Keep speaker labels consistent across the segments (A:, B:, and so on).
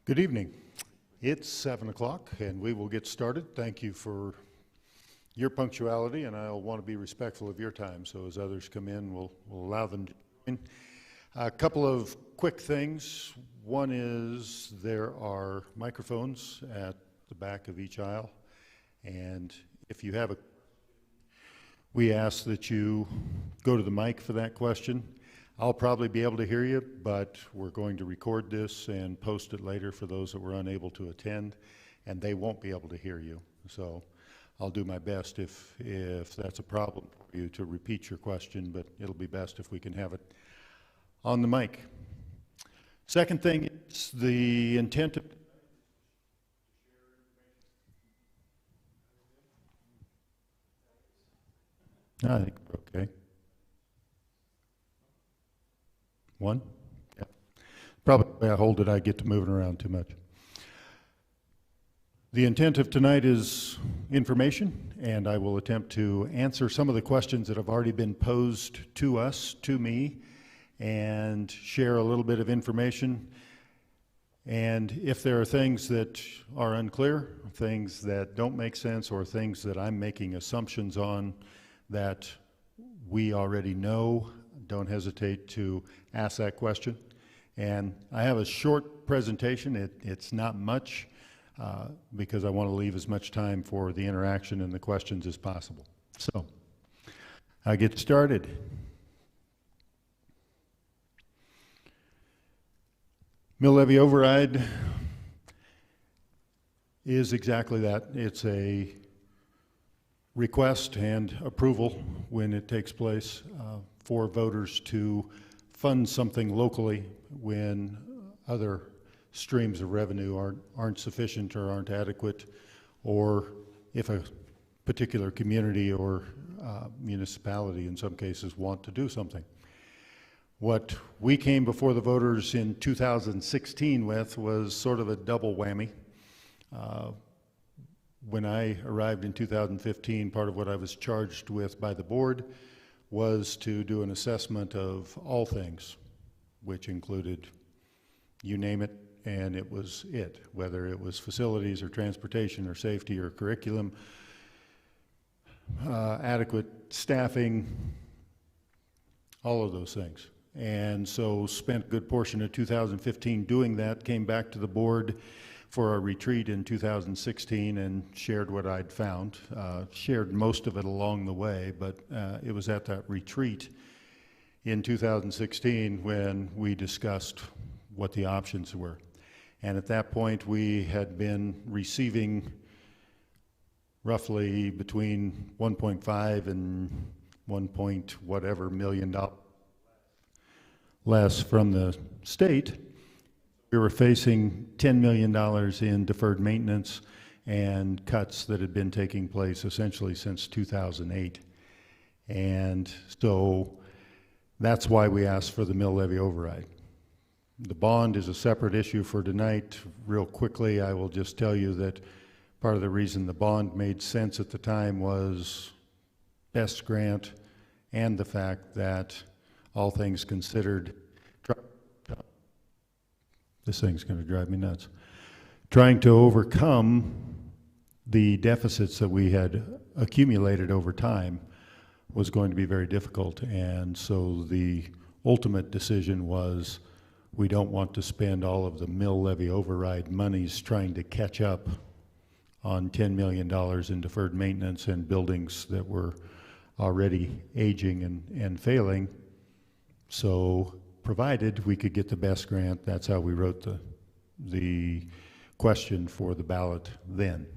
A: Good evening. It's 7 o'clock and we will get started. Thank you for your punctuality, and I'll want to be respectful of your time, so as others come in, we'll allow them to join. A couple of quick things. One is there are microphones at the back of each aisle, and if you have we ask that you go to the mic for that question. I'll probably be able to hear you, but we're going to record this and post it later for those that were unable to attend, and they won't be able to hear you. So I'll do my best if that's a problem for you to repeat your question, but it'll be best if we can have it on the mic. Second thing is the intent of I think we're okay. One? Yeah. Probably the way I hold it, I get to moving around too much. The intent of tonight is information, and I will attempt to answer some of the questions that have already been posed to us, to me, and share a little bit of information. And if there are things that are unclear, things that don't make sense, or things that I'm making assumptions on that we already know, don't hesitate to ask that question. And I have a short presentation. It's not much because I want to leave as much time for the interaction and the questions as possible. So I get started. Mill levy override is exactly that. It's a request and approval when it takes place for voters to fund something locally when other streams of revenue aren't sufficient or aren't adequate, or if a particular community or municipality in some cases want to do something. What we came before the voters in 2016 with was sort of a double whammy. When I arrived in 2015, part of what I was charged with by the board was to do an assessment of all things, which included, you name it, and it was it, whether it was facilities or transportation or safety or curriculum, adequate staffing, all of those things. And so spent a good portion of 2015 doing that, came back to the board for a retreat in 2016 and shared what I'd found. Shared most of it along the way, but it was at that retreat in 2016 when we discussed what the options were. And at that point we had been receiving roughly between 1.5 and 1 point whatever million dollars less from the state. We were facing $10 million in deferred maintenance and cuts that had been taking place essentially since 2008. And so that's why we asked for the mill levy override. The bond is a separate issue for tonight. Real quickly, I will just tell you that part of the reason the bond made sense at the time was best grant and the fact that all things considered, this thing's going to drive me nuts, trying to overcome the deficits that we had accumulated over time was going to be very difficult. And so the ultimate decision was we don't want to spend all of the mill levy override monies trying to catch up on $10 million in deferred maintenance and buildings that were already aging and failing. So provided we could get the best grant, that's how we wrote the question for the ballot then.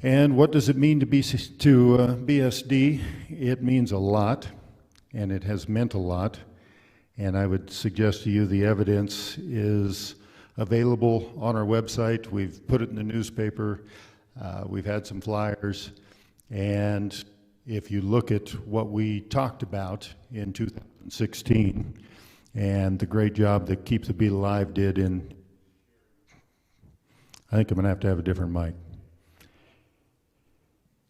A: And what does it mean to BSD? It means a lot, and it has meant a lot. And I would suggest to you the evidence is available on our website. We've put it in the newspaper. We've had some flyers. And if you look at what we talked about in 2016 and the great job that Keep the Beat Alive did in, I think I'm going to have a different mic.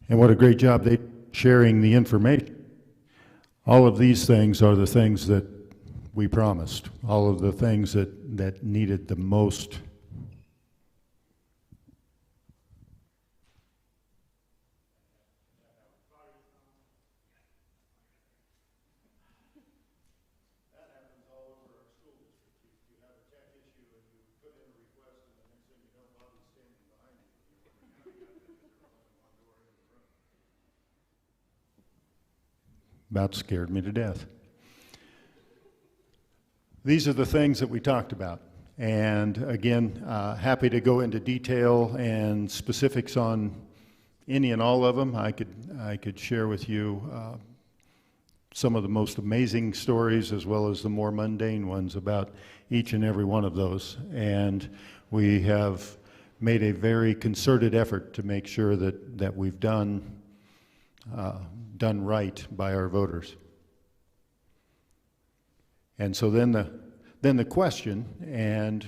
A: And what a great job they sharing the information. All of these things are the things that we promised. All of the things that that needed the most about scared me to death. These are the things that we talked about. And again, happy to go into detail and specifics on any and all of them. I could share with you some of the most amazing stories as well as the more mundane ones about each and every one of those. And we have made a very concerted effort to make sure that we've done right by our voters. And so then the question, and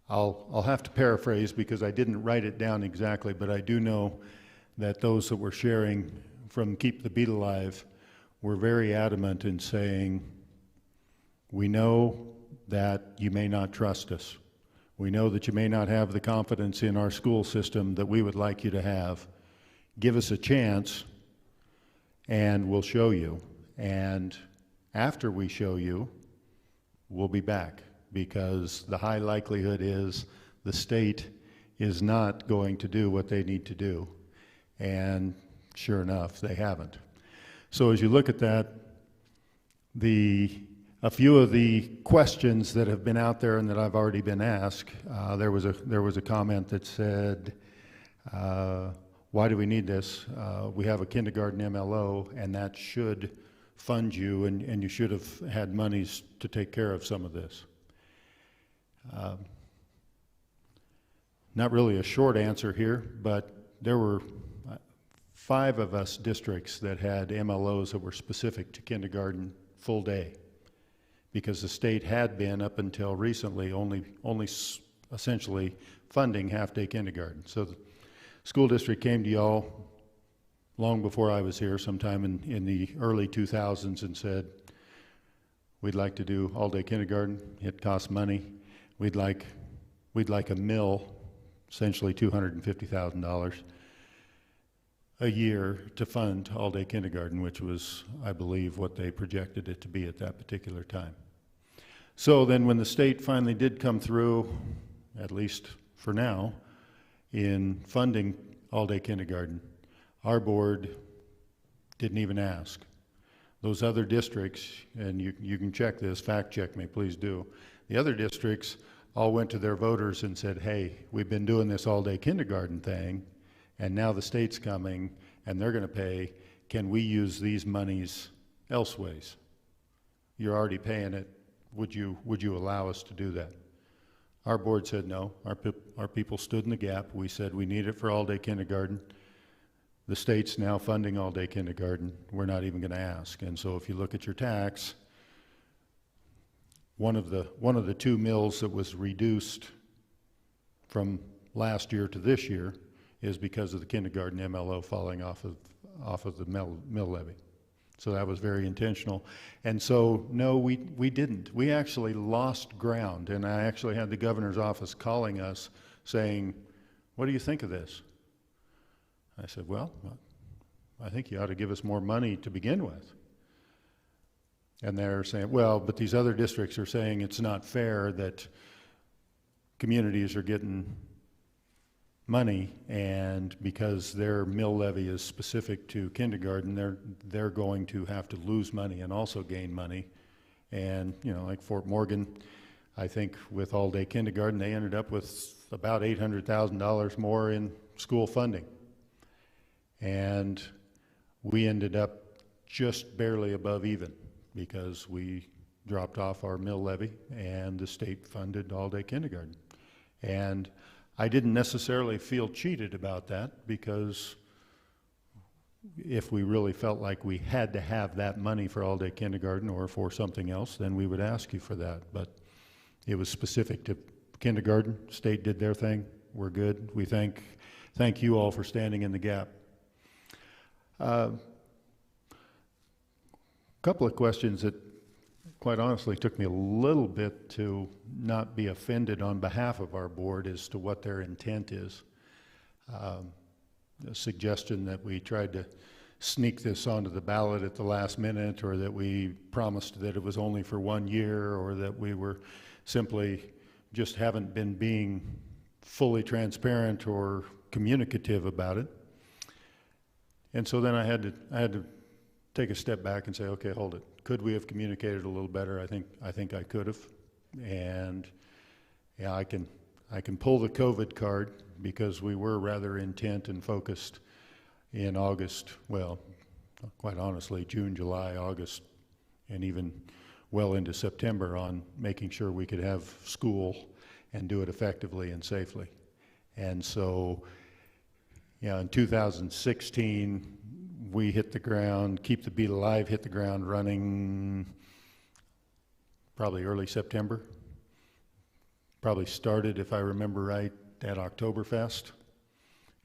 A: I'll have to paraphrase because I didn't write it down exactly, but I do know that those that were sharing from Keep the Beat Alive were very adamant in saying, we know that you may not trust us. We know that you may not have the confidence in our school system that we would like you to have. Give us a chance and we'll show you. And after we show you, we'll be back, because the high likelihood is the state is not going to do what they need to do. And sure enough, they haven't. So as you look at that, a few of the questions that have been out there and that I've already been asked, there was a comment that said, why do we need this? We have a kindergarten MLO, and that should fund you, and you should have had monies to take care of some of this. Not really a short answer here, but there were 5 of us districts that had MLOs that were specific to kindergarten full day, because the state had been, up until recently, only essentially funding half-day kindergarten. So the school district came to y'all long before I was here, sometime in the early 2000s, and said, we'd like to do all-day kindergarten. It costs money. We'd like a mill, essentially $250,000 a year to fund all-day kindergarten, which was, I believe, what they projected it to be at that particular time. So then when the state finally did come through, at least for now, in funding all-day kindergarten, our board didn't even ask. Those other districts, and you can check this, fact check me, please do. The other districts all went to their voters and said, hey, we've been doing this all-day kindergarten thing, and now the state's coming and they're going to pay. Can we use these monies elseways? You're already paying it. Would you allow us to do that? Our board said no. Our people stood in the gap. We said we need it for all-day kindergarten. The state's now funding all-day kindergarten. We're not even going to ask. And so if you look at your tax, one of the 2 mills that was reduced from last year to this year is because of the kindergarten MLO falling off of the mill levy. So that was very intentional. And so no, we didn't. We actually lost ground, and I actually had the governor's office calling us saying, what do you think of this? I said, well, I think you ought to give us more money to begin with. And they're saying, well, but these other districts are saying it's not fair that communities are getting money, and because their mill levy is specific to kindergarten, they're going to have to lose money and also gain money. And, you know, like Fort Morgan, I think with all-day kindergarten, they ended up with about $800,000 more in school funding. And we ended up just barely above even, because we dropped off our mill levy and the state funded all-day kindergarten. And I didn't necessarily feel cheated about that, because if we really felt like we had to have that money for all-day kindergarten or for something else, then we would ask you for that. But it was specific to kindergarten. State did their thing. We're good. We thank you all for standing in the gap. Couple of questions that quite honestly, took me a little bit to not be offended on behalf of our board as to what their intent is. A suggestion that we tried to sneak this onto the ballot at the last minute, or that we promised that it was only for 1 year, or that we were simply just haven't been being fully transparent or communicative about it. And so then I had to take a step back and say, okay, hold it. Could we have communicated a little better? I think I could have. And yeah, I can pull the COVID card, because we were rather intent and focused in August, well, quite honestly, June, July, August, and even well into September on making sure we could have school and do it effectively and safely. And so, yeah, in 2016, we hit the ground, Keep the Beat Alive hit the ground running probably early September. Probably started, if I remember right, at Oktoberfest.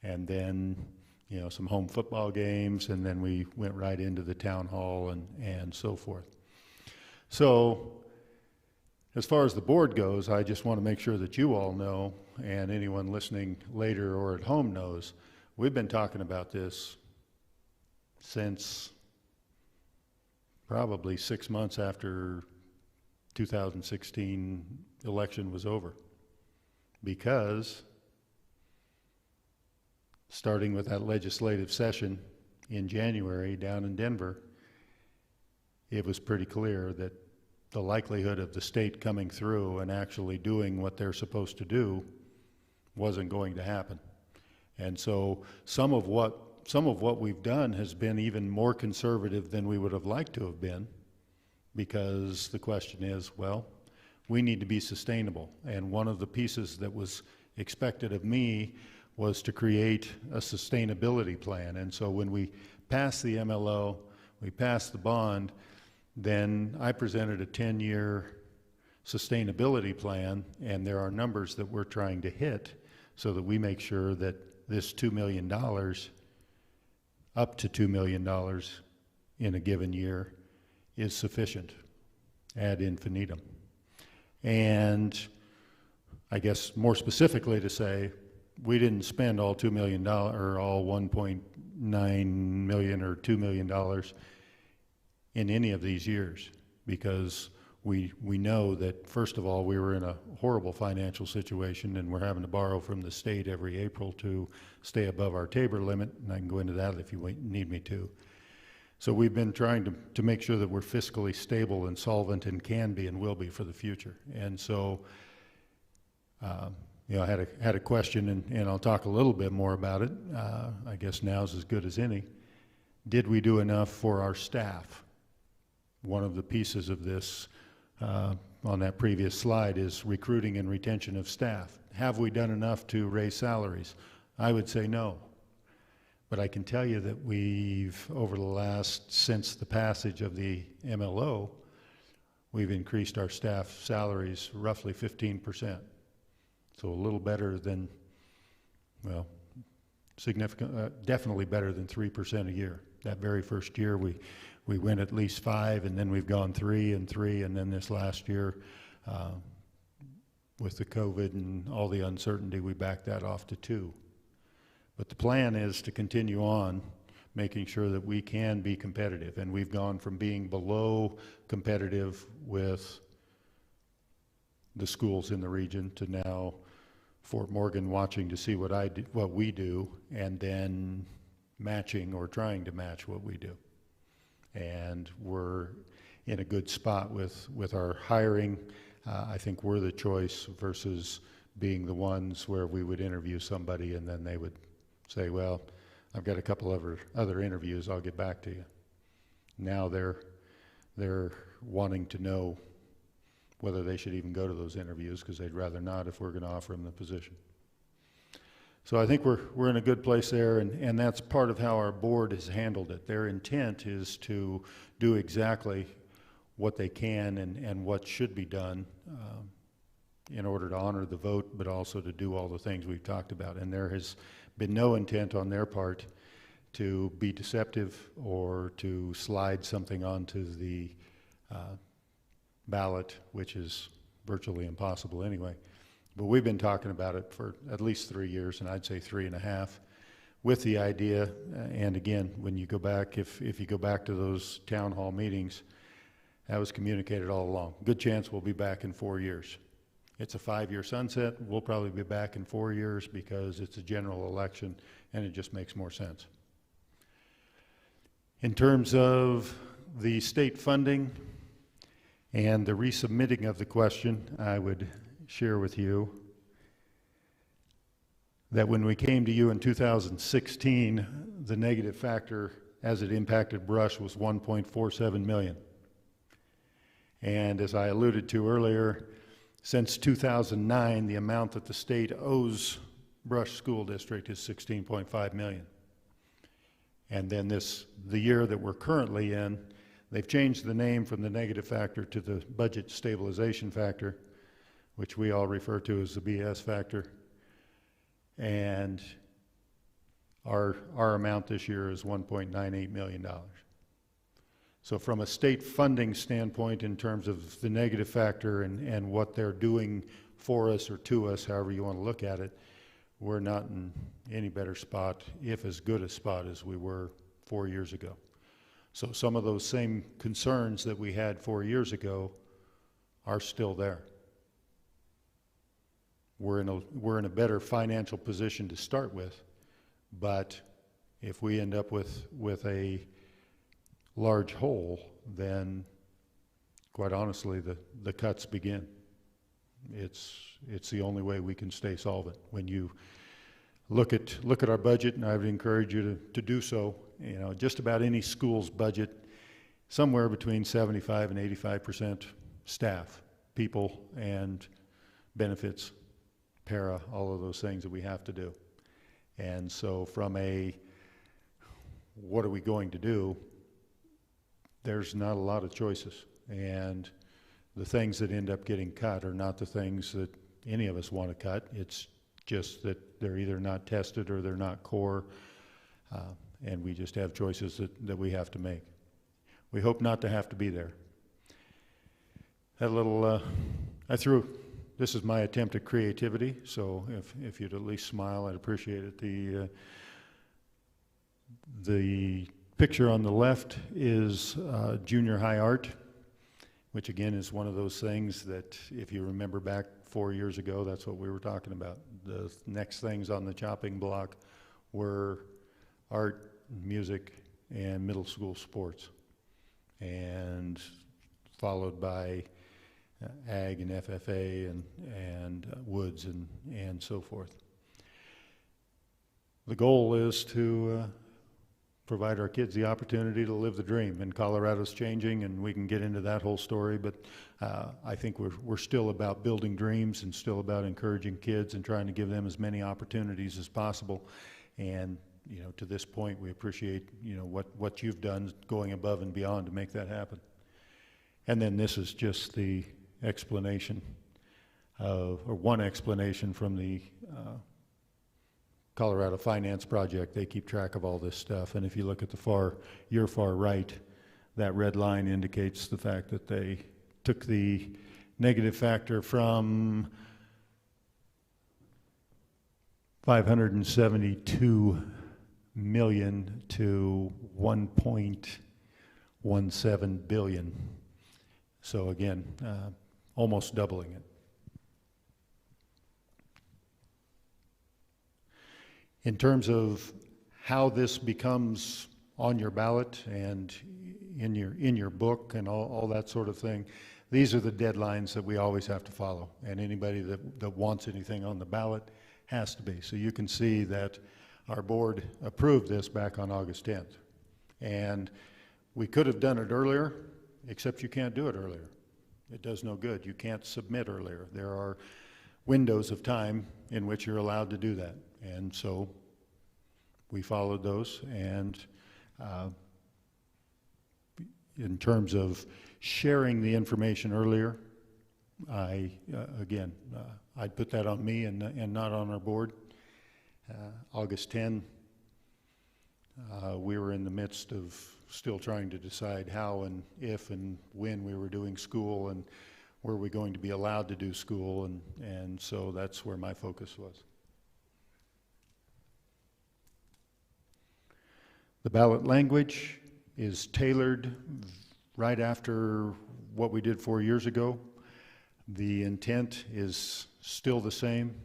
A: And then, you know, some home football games, and then we went right into the town hall and so forth. So, as far as the board goes, I just want to make sure that you all know, and anyone listening later or at home knows, we've been talking about this since probably 6 months after 2016 election was over. Because starting with that legislative session in January down in Denver, it was pretty clear that the likelihood of the state coming through and actually doing what they're supposed to do wasn't going to happen. And so some of what we've done has been even more conservative than we would have liked to have been, because the question is, well, we need to be sustainable. And one of the pieces that was expected of me was to create a sustainability plan. And so when we passed the MLO, we passed the bond, then I presented a 10-year sustainability plan, and there are numbers that we're trying to hit so that we make sure that this $2 million, up to $2 million in a given year, is sufficient ad infinitum. And I guess more specifically to say, we didn't spend all $2 million or all $1.9 million or $2 million in any of these years, because we know that, first of all, we were in a horrible financial situation, and we're having to borrow from the state every April to stay above our Tabor limit, and I can go into that if you need me to. So we've been trying to make sure that we're fiscally stable and solvent, and can be and will be for the future. And so, you know, I had a question, and I'll talk a little bit more about it. I guess now's as good as any. Did we do enough for our staff? One of the pieces of this on that previous slide is recruiting and retention of staff. Have we done enough to raise salaries? I would say no. But I can tell you that we've, over the last, since the passage of the MLO, we've increased our staff salaries roughly 15%. So a little better than, well, significant, definitely better than 3% a year. That very first year we went at least 5, and then we've gone 3 and 3, and then this last year, with the COVID and all the uncertainty, we backed that off to 2. But the plan is to continue on making sure that we can be competitive, and we've gone from being below competitive with the schools in the region to now Fort Morgan watching to see what we do, and then matching or trying to match what we do. And we're in a good spot with our hiring. I think we're the choice versus being the ones where we would interview somebody and then they would say, well, I've got a couple of other interviews, I'll get back to you. Now they're wanting to know whether they should even go to those interviews, because they'd rather not if we're going to offer them the position. So I think we're in a good place there, and that's part of how our board has handled it. Their intent is to do exactly what they can and what should be done in order to honor the vote, but also to do all the things we've talked about. And there has been no intent on their part to be deceptive or to slide something onto the ballot, which is virtually impossible anyway. But we've been talking about it for at least 3 years, and I'd say 3.5, with the idea, and again, when you go back, if you go back to those town hall meetings, that was communicated all along. Good chance we'll be back in 4 years. It's a 5-year sunset. We'll probably be back in 4 years because it's a general election and it just makes more sense. In terms of the state funding and the resubmitting of the question, I would share with you that when we came to you in 2016, the negative factor as it impacted brush was 1.47 million. And as I alluded to earlier, since 2009, the amount that the state owes Brush School District is 16.5 million. And then the year that we're currently in, they've changed the name from the negative factor to the budget stabilization factor, which we all refer to as the BS factor. And our amount this year is $1.98 million. So from a state funding standpoint, in terms of the negative factor and what they're doing for us or to us, however you want to look at it, we're not in any better spot, if as good a spot as we were 4 years ago. So some of those same concerns that we had 4 years ago are still there. We're in a better financial position to start with, but if we end up with a large hole, then quite honestly, the cuts begin. It's the only way we can stay solvent. When you look at our budget, and I would encourage you to do so, you know, just about any school's budget, somewhere between 75 and 85% staff, people, and benefits, para, all of those things that we have to do. And so from a what are we going to do, there's not a lot of choices. And the things that end up getting cut are not the things that any of us want to cut. It's just that they're either not tested or they're not core, and we just have choices that we have to make. We hope not to have to be there. That little, this is my attempt at creativity, so if you'd at least smile, I'd appreciate it. The picture on the left is junior high art, which again is one of those things that if you remember back 4 years ago, that's what we were talking about. The next things on the chopping block were art, music, and middle school sports, and followed by ag and FFA and woods and so forth. The goal is to provide our kids the opportunity to live the dream. And Colorado's changing, and we can get into that whole story, but I think we're still about building dreams and still about encouraging kids and trying to give them as many opportunities as possible. And you know, to this point, we appreciate, you know, what you've done going above and beyond to make that happen. And then this is just the explanation or one explanation from the Colorado Finance Project. They keep track of all this stuff, and if you look at your far right, that red line indicates the fact that they took the negative factor from 572 million to 1.17 billion. So again, almost doubling it. In terms of how this becomes on your ballot and in your book and all that sort of thing, these are the deadlines that we always have to follow. And anybody that wants anything on the ballot has to be. So you can see that our board approved this back on August 10th. And we could have done it earlier, except you can't do it earlier. It does no good. You can't submit earlier. There are windows of time in which you're allowed to do that. And so we followed those. And in terms of sharing the information earlier, I'd put that on me and not on our board. August 10, We were in the midst of still trying to decide how and if and when we were doing school and were we going to be allowed to do school, and so that's where my focus was. The ballot language is tailored right after what we did 4 years ago. The intent is still the same.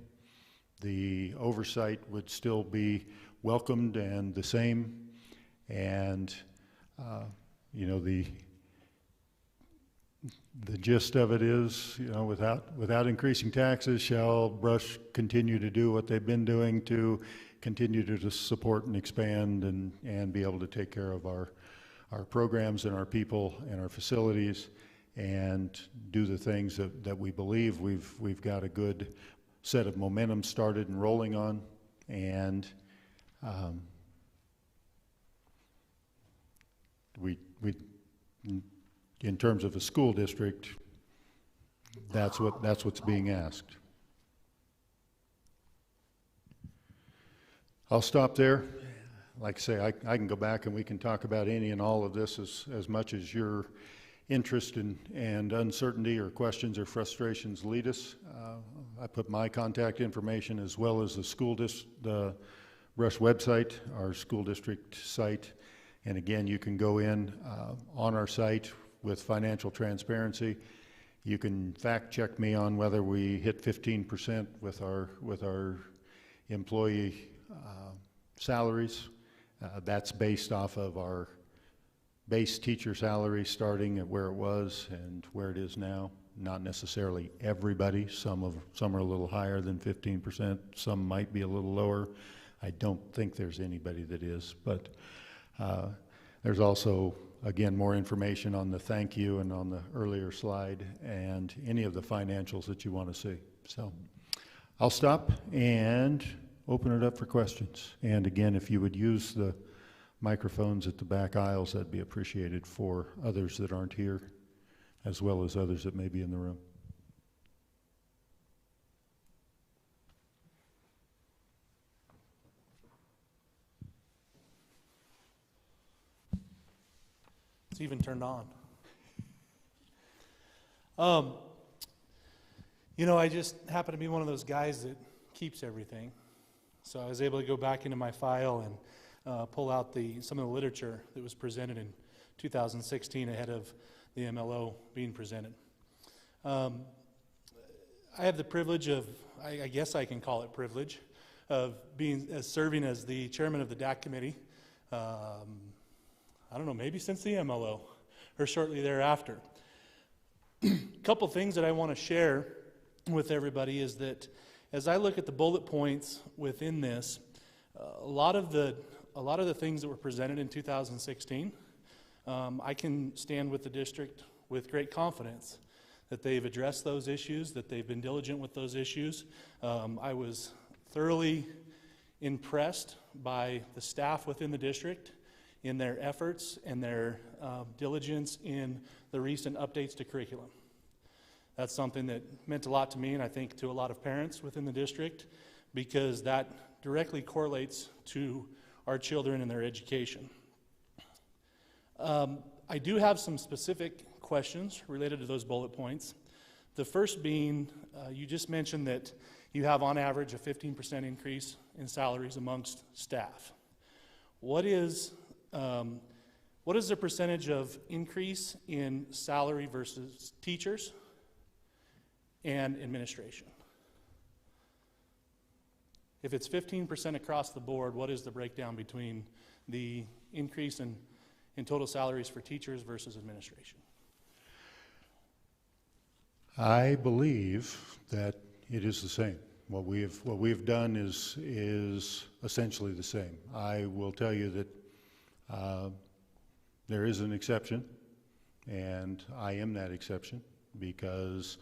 A: The oversight would still be welcomed and the same. And, you know, the gist of it is, you know, without increasing taxes, shall Brush continue to do what they've been doing to continue to support and expand and be able to take care of our programs and our people and our facilities and do the things that we believe we've got a good set of momentum started and rolling on. And we in terms of a school district, that's what's being asked. I'll stop there. Like I say, I can go back and we can talk about any and all of this as much as your interest and uncertainty or questions or frustrations lead us. I put my contact information as well as the Rush website, our school district site. And again, you can go in on our site with financial transparency. You can fact check me on whether we hit 15% with our employee salaries. That's based off of our base teacher salary starting at where it was and where it is now. Not necessarily everybody. Some are a little higher than 15%. Some might be a little lower. I don't think there's anybody that is, but there's also, again, more information on the thank you and on the earlier slide and any of the financials that you want to see. So I'll stop and open it up for questions. And again, if you would use the microphones at the back aisles, that'd be appreciated for others that aren't here, as well as others that may be in the room.
B: It's even turned on. You know, I just happen to be one of those guys that keeps everything. So I was able to go back into my file and pull out some of the literature that was presented in 2016 ahead of the MLO being presented. I have the privilege of, I guess I can call it privilege, of serving as the chairman of the DAC committee. I don't know, maybe since the MLO or shortly thereafter. A couple things that I want to share with everybody is that as I look at the bullet points within this, a lot of the things that were presented in 2016, I can stand with the district with great confidence that they've addressed those issues, that they've been diligent with those issues. I was thoroughly impressed by the staff within the district in their efforts and their diligence in the recent updates to curriculum. That's something that meant a lot to me and I think to a lot of parents within the district because that directly correlates to our children and their education. I do have some specific questions related to those bullet points. The first being, you just mentioned that you have on average a 15% increase in salaries amongst staff. What is the percentage of increase in salary versus teachers and administration? If it's 15% across the board, what is the breakdown between the increase in total salaries for teachers versus administration?
A: I believe that it is the same. What we've done is essentially the same. I will tell you that there is an exception, and I am that exception because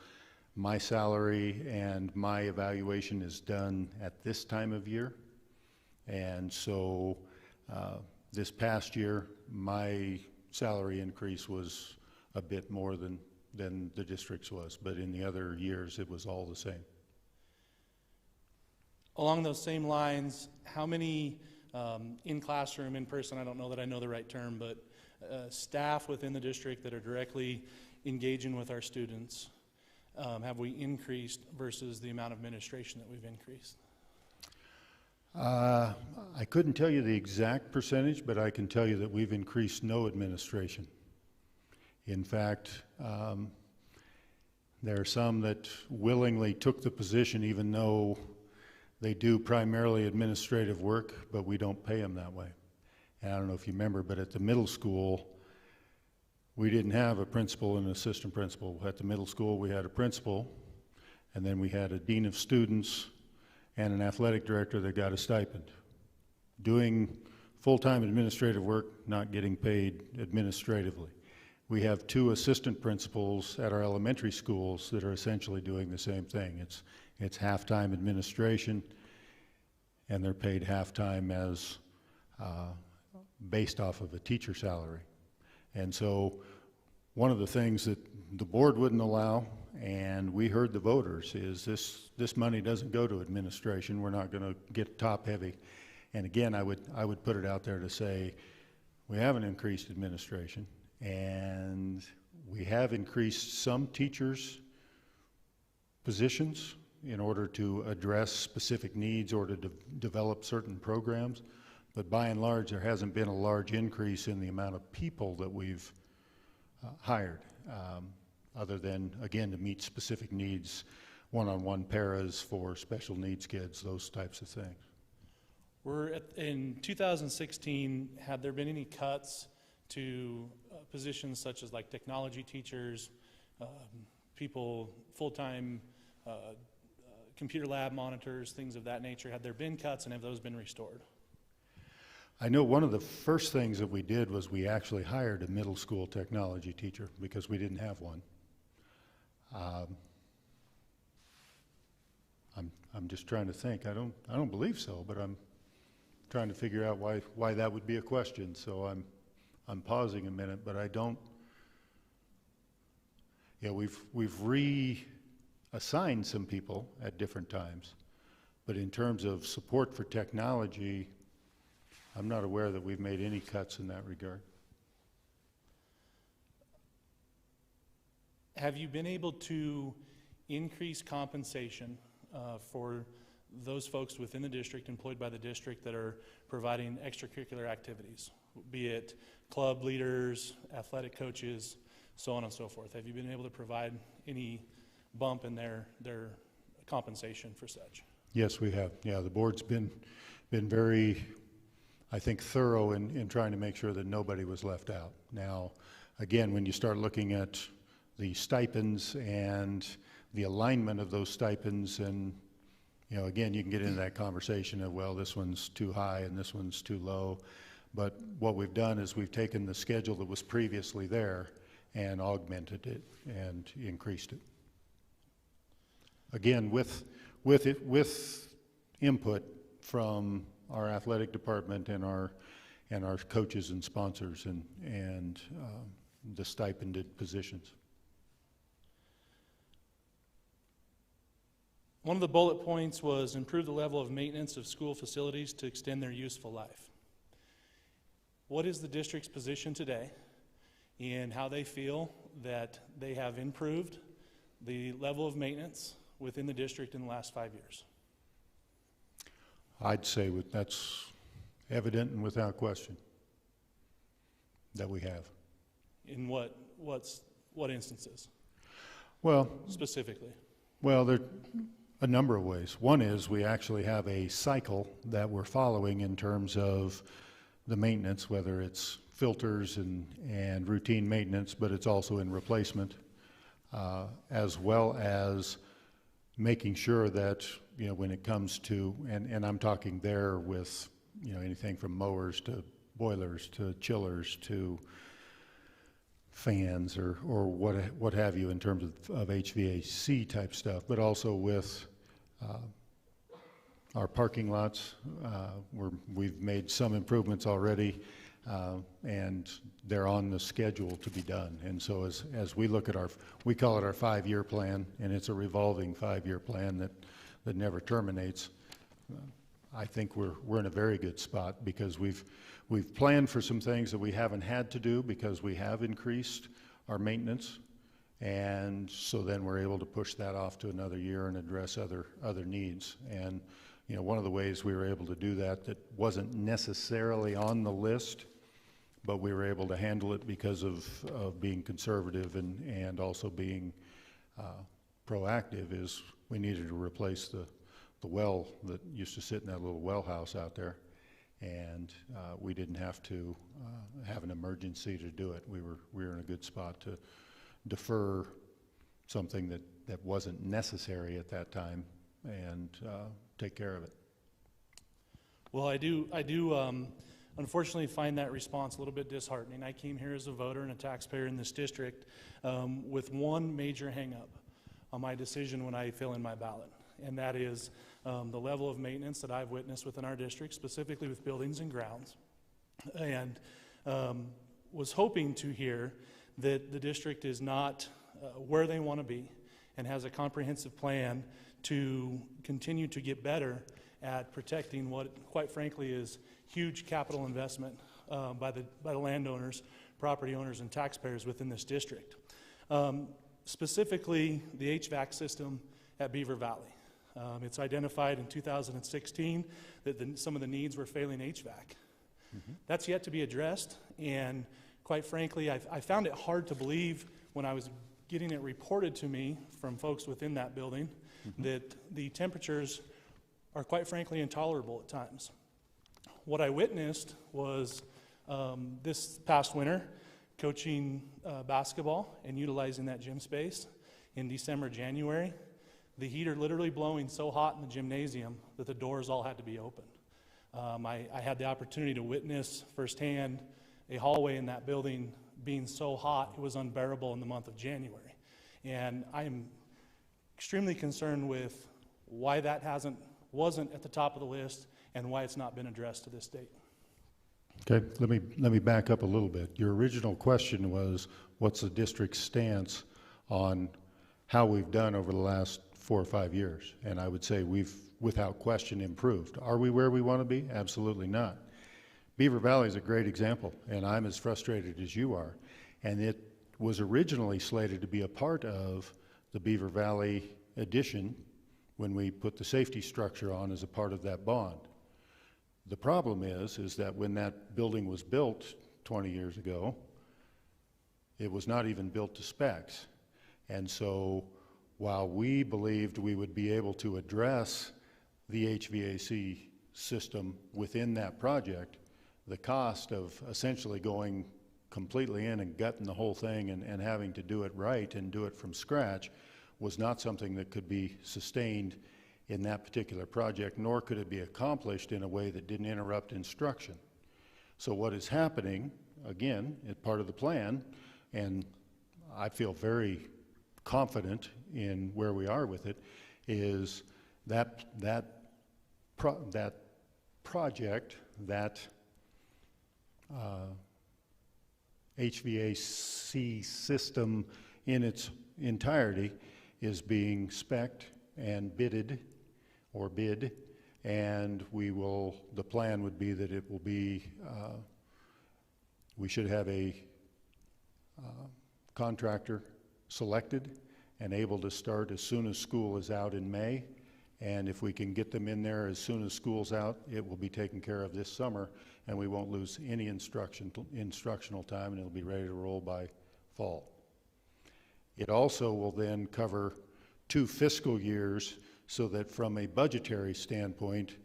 A: my salary and my evaluation is done at this time of year, and so this past year my salary increase was a bit more than the district's was, but in the other years it was all the same.
B: Along those same lines, how many in classroom, in person, I don't know that I know the right term, but staff within the district that are directly engaging with our students, have we increased versus the amount of administration that we've increased?
A: I couldn't tell you the exact percentage, but I can tell you that we've increased no administration. In fact, there are some that willingly took the position even though they do primarily administrative work, but we don't pay them that way. And I don't know if you remember, but at the middle school, we didn't have a principal and an assistant principal. At the middle school, we had a principal, and then we had a dean of students and an athletic director that got a stipend. Doing full-time administrative work, not getting paid administratively. We have 2 assistant principals at our elementary schools that are essentially doing the same thing. It's half-time administration, and they're paid half-time as based off of a teacher salary. And so one of the things that the board wouldn't allow, and we heard the voters, is this money doesn't go to administration. We're not going to get top-heavy. And again, I would put it out there to say we haven't increased administration, and we have increased some teachers' positions in order to address specific needs or to develop certain programs. But by and large, there hasn't been a large increase in the amount of people that we've hired, other than, again, to meet specific needs, one-on-one paras for special needs kids, those types of things.
B: In 2016, had there been any cuts to positions such as like technology teachers, people, full-time computer lab monitors, things of that nature? Had there been cuts, and have those been restored?
A: I know one of the first things that we did was we actually hired a middle school technology teacher because we didn't have one. I'm just trying to think. I don't believe so, but I'm trying to figure out why that would be a question. So I'm pausing a minute, but I don't. Yeah, we've reassigned some people at different times, but in terms of support for technology, I'm not aware that we've made any cuts in that regard.
B: Have you been able to increase compensation for those folks within the district, employed by the district, that are providing extracurricular activities, be it club leaders, athletic coaches, so on and so forth? Have you been able to provide any bump in their compensation for such?
A: Yes, we have. Yeah, the board's been very, I think, thorough in trying to make sure that nobody was left out. Now, again, when you start looking at the stipends and the alignment of those stipends, and again, you can get into that conversation of, well, this one's too high and this one's too low. But what we've done is we've taken the schedule that was previously there and augmented it and increased it. Again, with input from our athletic department and our coaches and sponsors and the stipended positions.
B: One of the bullet points was improve the level of maintenance of school facilities to extend their useful life. What is the district's position today in how they feel that they have improved the level of maintenance within the district in the last 5 years?
A: I'd say that's evident and without question that we have.
B: In what instances?
A: Well,
B: specifically?
A: Well, there are a number of ways. One is we actually have a cycle that we're following in terms of the maintenance, whether it's filters and routine maintenance, but it's also in replacement, as well as making sure that, when it comes to, and I'm talking there with, anything from mowers to boilers to chillers to fans or what have you in terms of HVAC type stuff, but also with our parking lots. We've made some improvements already, and they're on the schedule to be done. And so as we look at we call it our 5-year plan, and it's a revolving 5-year plan that never terminates. I think we're in a very good spot because we've planned for some things that we haven't had to do because we have increased our maintenance. And so then we're able to push that off to another year and address other needs. And, you know, one of the ways we were able to do that wasn't necessarily on the list, but we were able to handle it because of being conservative and also being proactive is we needed to replace the well that used to sit in that little well house out there. And we didn't have to have an emergency to do it. We were in a good spot to defer something that wasn't necessary at that time and take care of it.
B: Well, I do unfortunately find that response a little bit disheartening. I came here as a voter and a taxpayer in this district with one major hang-up on my decision when I fill in my ballot, and that is the level of maintenance that I've witnessed within our district, specifically with buildings and grounds, and was hoping to hear that the district is not where they want to be and has a comprehensive plan to continue to get better at protecting what, quite frankly, is huge capital investment by the landowners, property owners, and taxpayers within this district. Specifically, the HVAC system at Beaver Valley. It's identified in 2016 that some of the needs were failing HVAC. Mm-hmm. That's yet to be addressed, and quite frankly, I found it hard to believe when I was getting it reported to me from folks within that building mm-hmm. that the temperatures are quite frankly intolerable at times. What I witnessed was this past winter, coaching basketball and utilizing that gym space in December, January, the heater literally blowing so hot in the gymnasium that the doors all had to be opened. I had the opportunity to witness firsthand a hallway in that building being so hot it was unbearable in the month of January. And I am extremely concerned with why that wasn't at the top of the list and why it's not been addressed to this date.
A: Okay, let me back up a little bit. Your original question was, what's the district's stance on how we've done over the last 4 or 5 years? And I would say we've, without question, improved. Are we where we want to be? Absolutely not. Beaver Valley is a great example, and I'm as frustrated as you are. And it was originally slated to be a part of the Beaver Valley addition when we put the safety structure on as a part of that bond. The problem is that when that building was built 20 years ago, it was not even built to specs. And so while we believed we would be able to address the HVAC system within that project, the cost of essentially going completely in and gutting the whole thing and having to do it right and do it from scratch was not something that could be sustained in that particular project, nor could it be accomplished in a way that didn't interrupt instruction. So what is happening, again, as part of the plan, and I feel very confident in where we are with it, is that project, that HVAC system in its entirety is being spec'd and bid, and the plan would be that it will be, we should have a contractor selected and able to start as soon as school is out in May. And if we can get them in there as soon as school's out, it will be taken care of this summer, and we won't lose any instructional time, and it'll be ready to roll by fall. It also will then cover 2 fiscal years so that from a budgetary standpoint,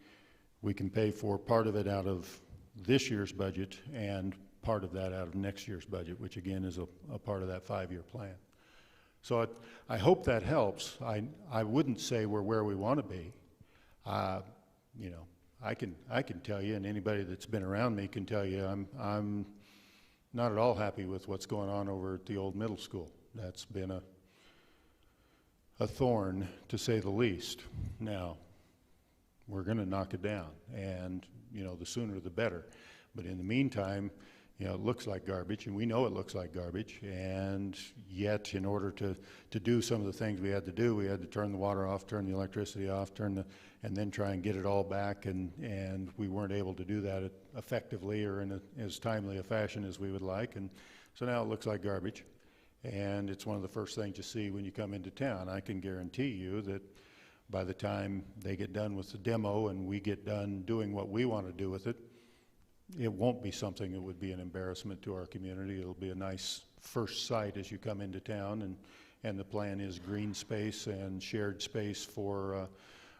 A: we can pay for part of it out of this year's budget and part of that out of next year's budget, which again is a part of that 5-year plan. So I hope that helps. I wouldn't say we're where we want to be. You know, I can tell you, and anybody that's been around me can tell you, I'm not at all happy with what's going on over at the old middle school. That's been a thorn, to say the least. Now, we're going to knock it down, and you know, the sooner the better. But in the meantime, you know, it looks like garbage, and we know it looks like garbage, and yet in order to do some of the things we had to do, we had to turn the water off, turn the electricity off, and then try and get it all back, and we weren't able to do that effectively or in as timely a fashion as we would like, and so now it looks like garbage, and it's one of the first things you see when you come into town. I can guarantee you that by the time they get done with the demo and we get done doing what we want to do with it, it won't be something that would be an embarrassment to our community. It'll be a nice first sight as you come into town, and the plan is green space and shared space for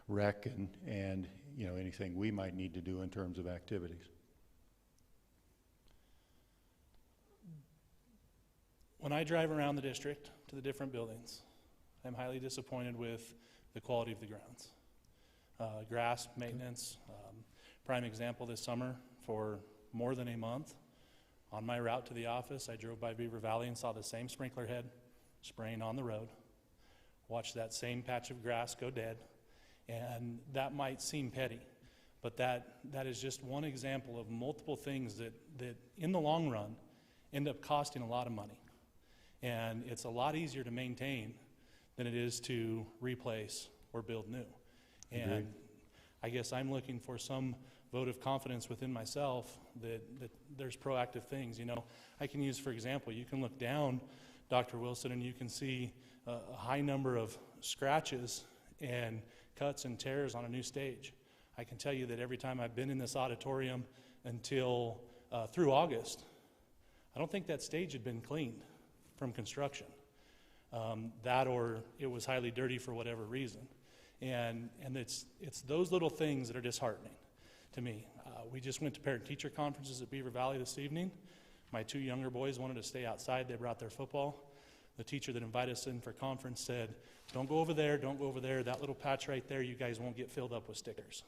A: rec and you know, anything we might need to do in terms of activities.
B: When I drive around the district to the different buildings, I'm highly disappointed with the quality of the grounds. Grass, maintenance, prime example this summer, for more than a month, on my route to the office, I drove by Beaver Valley and saw the same sprinkler head spraying on the road, watched that same patch of grass go dead, and that might seem petty, but that is just one example of multiple things that in the long run end up costing a lot of money. And it's a lot easier to maintain than it is to replace or build new. And
A: Agreed.
B: I guess I'm looking for some vote of confidence within myself that there's proactive things. You know, I can use, for example, you can look down, Dr. Wilson, and you can see a high number of scratches and cuts and tears on a new stage. I can tell you that every time I've been in this auditorium until through August, I don't think that stage had been cleaned from construction. That or it was highly dirty for whatever reason. And it's those little things that are disheartening to me. We just went to parent-teacher conferences at Beaver Valley this evening. My two younger boys wanted to stay outside. They brought their football. The teacher that invited us in for conference said, don't go over there, don't go over there. That little patch right there, you guys won't get filled up with stickers.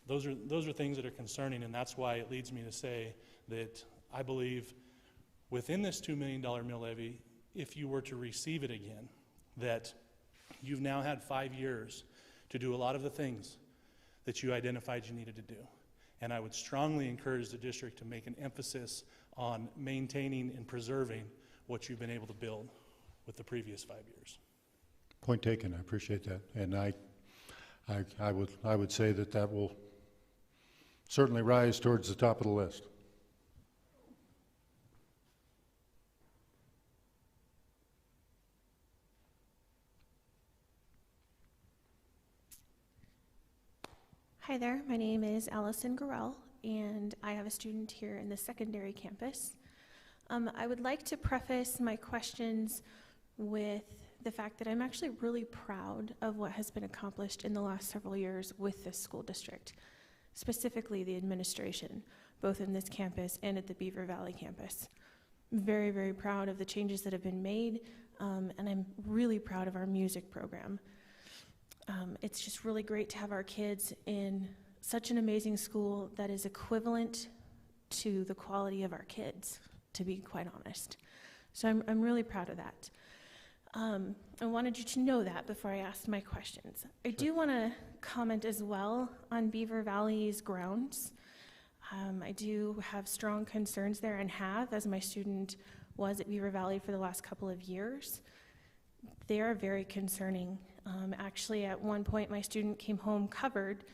B: Those are things that are concerning, and that's why it leads me to say that I believe within this $2 million mill levy, if you were to receive it again, that you've now had 5 years to do a lot of the things that you identified you needed to do. And I would strongly encourage the district to make an emphasis on maintaining and preserving what you've been able to build with the previous 5 years.
A: Point taken. I appreciate that, and I would say that will certainly rise towards the top of the list.
C: Hi there, my name is Allison Gorell, and I have a student here in the secondary campus. I would like to preface my questions with the fact that I'm actually really proud of what has been accomplished in the last several years with this school district, specifically the administration, both in this campus and at the Beaver Valley campus. I'm very, very proud of the changes that have been made, and I'm really proud of our music program. It's just really great to have our kids in such an amazing school that is equivalent to the quality of our kids, to be quite honest. So I'm really proud of that. I wanted you to know that before I asked my questions. I do want to comment as well on Beaver Valley's grounds. I do have strong concerns there, and have, as my student was at Beaver Valley for the last couple of years. They are very concerning. Actually, at one point, my student came home covered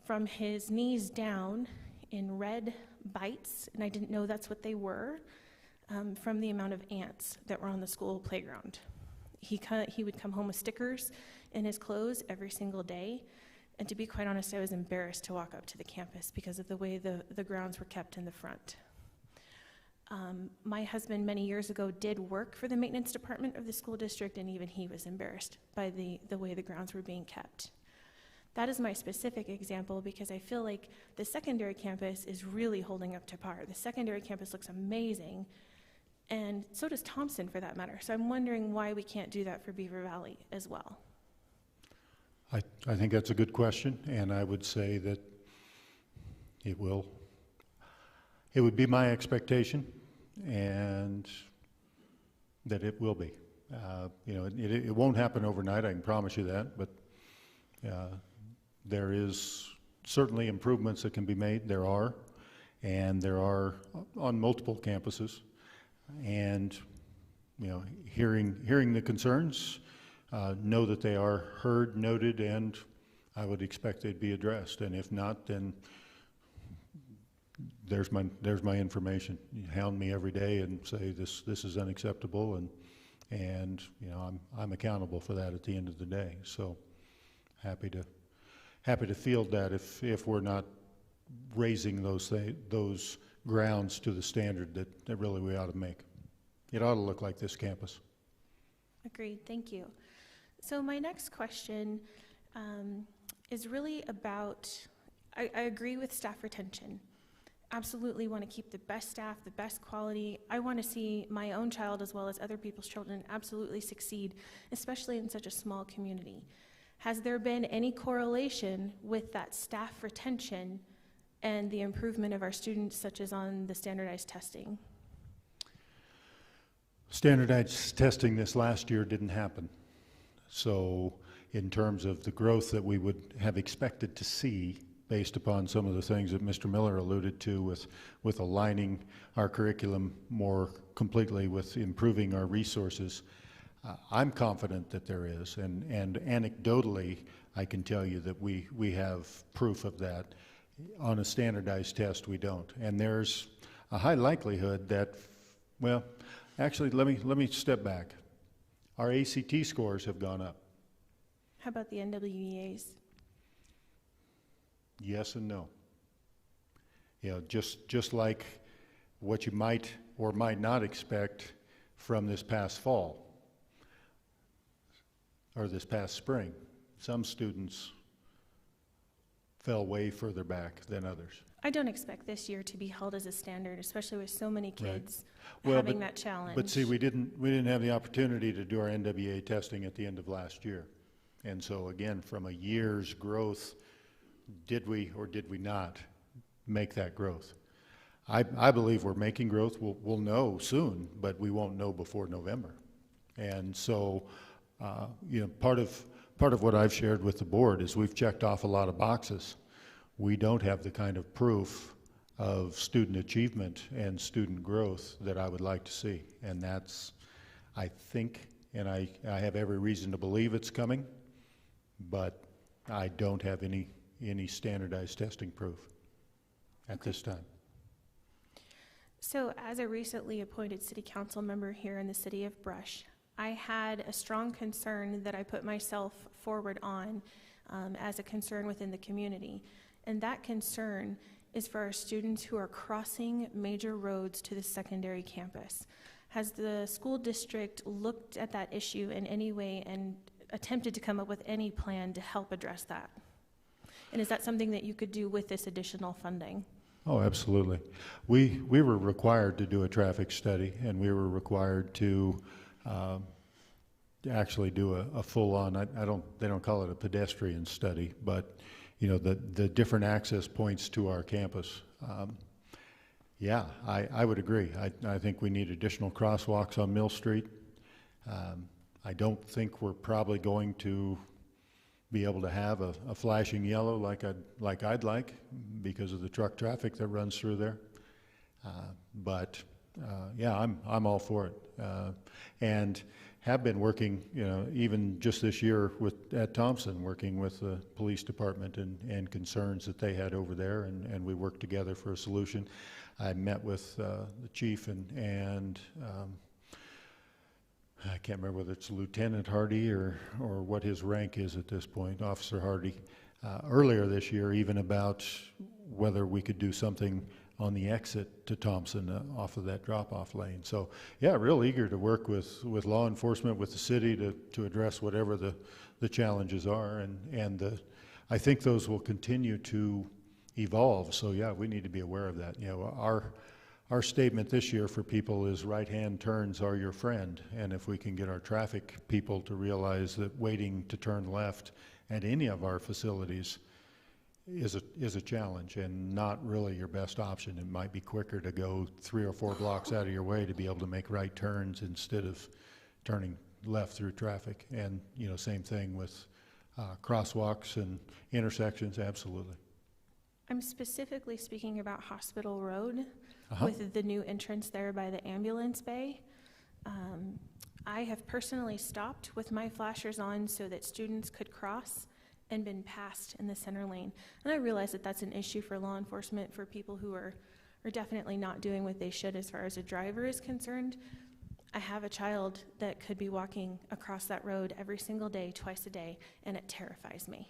C: from his knees down in red bites, and I didn't know that's what they were, from the amount of ants that were on the school playground. He would come home with stickers in his clothes every single day, and to be quite honest, I was embarrassed to walk up to the campus because of the way the grounds were kept in the front. My husband many years ago did work for the maintenance department of the school district, and even he was embarrassed by the way the grounds were being kept. That is my specific example because I feel like the secondary campus is really holding up to par. The secondary campus looks amazing, and so does Thompson for that matter. So I'm wondering why we can't do that for Beaver Valley as well.
A: I think that's a good question, and I would say that it would be my expectation, and that it will be. It won't happen overnight, I can promise you that, but there is certainly improvements that can be made. There are. and there are on multiple campuses. And, you know, hearing the concerns, know that they are heard, noted, and I would expect they'd be addressed. And if not, then there's my information. You hound me every day and say this is unacceptable, and you know, I'm accountable for that at the end of the day. So happy to field that if we're not raising those grounds to the standard that really we ought to make. It ought to look like this campus.
C: Agreed, thank you. So my next question is really about, I agree with staff retention. Absolutely want to keep the best staff, the best quality. I want to see my own child as well as other people's children absolutely succeed, especially in such a small community. Has there been any correlation with that staff retention and the improvement of our students, such as on the standardized testing?
A: Standardized testing this last year didn't happen. So in terms of the growth that we would have expected to see based upon some of the things that Mr. Miller alluded to with aligning our curriculum more completely with improving our resources, I'm confident that there is, and anecdotally I can tell you that we have proof of that. On a standardized test we don't, and there's a high likelihood that, well, actually let me step back. Our ACT scores have gone up.
C: How about the NWEAs?
A: Yes and no. You know, just like what you might or might not expect from this past fall or this past spring. Some students fell way further back than others.
C: I don't expect this year to be held as a standard, especially with so many kids
A: Well,
C: having that challenge.
A: But see, we didn't have the opportunity to do our NWA testing at the end of last year. And so again, from a year's growth, did we or did we not make that growth? I believe we're making growth. We'll know soon, but we won't know before November. And so, you know, part of what I've shared with the board is we've checked off a lot of boxes. We don't have the kind of proof of student achievement and student growth that I would like to see. And that's, I think, and I have every reason to believe it's coming, but I don't have any standardized testing proof at this time.
C: So as a recently appointed city council member here in the city of Brush, I had a strong concern that I put myself forward on as a concern within the community. And that concern is for our students who are crossing major roads to the secondary campus. Has the school district looked at that issue in any way and attempted to come up with any plan to help address that? And is that something that you could do with this additional funding?
A: Oh, absolutely. We were required to do a traffic study, and we were required to actually do a full-on, they don't call it a pedestrian study, but you know, the different access points to our campus. Yeah, I would agree. I think we need additional crosswalks on Mill Street. I don't think we're probably going to be able to have a flashing yellow like I'd like because of the truck traffic that runs through there. But yeah, I'm all for it, and have been working, you know, even just this year at Thompson, working with the police department and concerns that they had over there, and we worked together for a solution. I met with the chief and I can't remember whether it's Lieutenant Hardy or what his rank is at this point, Officer Hardy, earlier this year, even about whether we could do something on the exit to Thompson off of that drop-off lane. So yeah, real eager to work with law enforcement, with the city to address whatever the challenges are, and I think those will continue to evolve. So yeah, we need to be aware of that. You know, our statement this year for people is right-hand turns are your friend, and if we can get our traffic people to realize that waiting to turn left at any of our facilities is a challenge and not really your best option. It might be quicker to go 3 or 4 blocks out of your way to be able to make right turns instead of turning left through traffic. And you know, same thing with crosswalks and intersections. Absolutely.
C: I'm specifically speaking about Hospital Road
A: Uh-huh.
C: with the new entrance there by the ambulance bay. I have personally stopped with my flashers on so that students could cross and been passed in the center lane. And I realize that that's an issue for law enforcement, for people who are definitely not doing what they should as far as a driver is concerned. I have a child that could be walking across that road every single day, twice a day, and it terrifies me.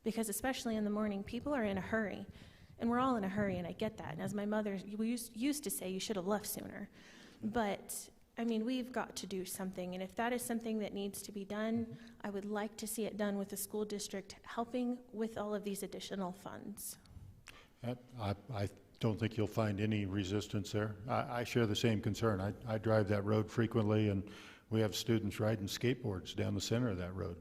C: Because especially in the morning, people are in a hurry. And we're all in a hurry, and I get that. And as my mother used to say, you should have left sooner. But, I mean, we've got to do something. And if that is something that needs to be done, I would like to see it done with the school district helping with all of these additional funds.
A: I don't think you'll find any resistance there. I share the same concern. I drive that road frequently, and we have students riding skateboards down the center of that road.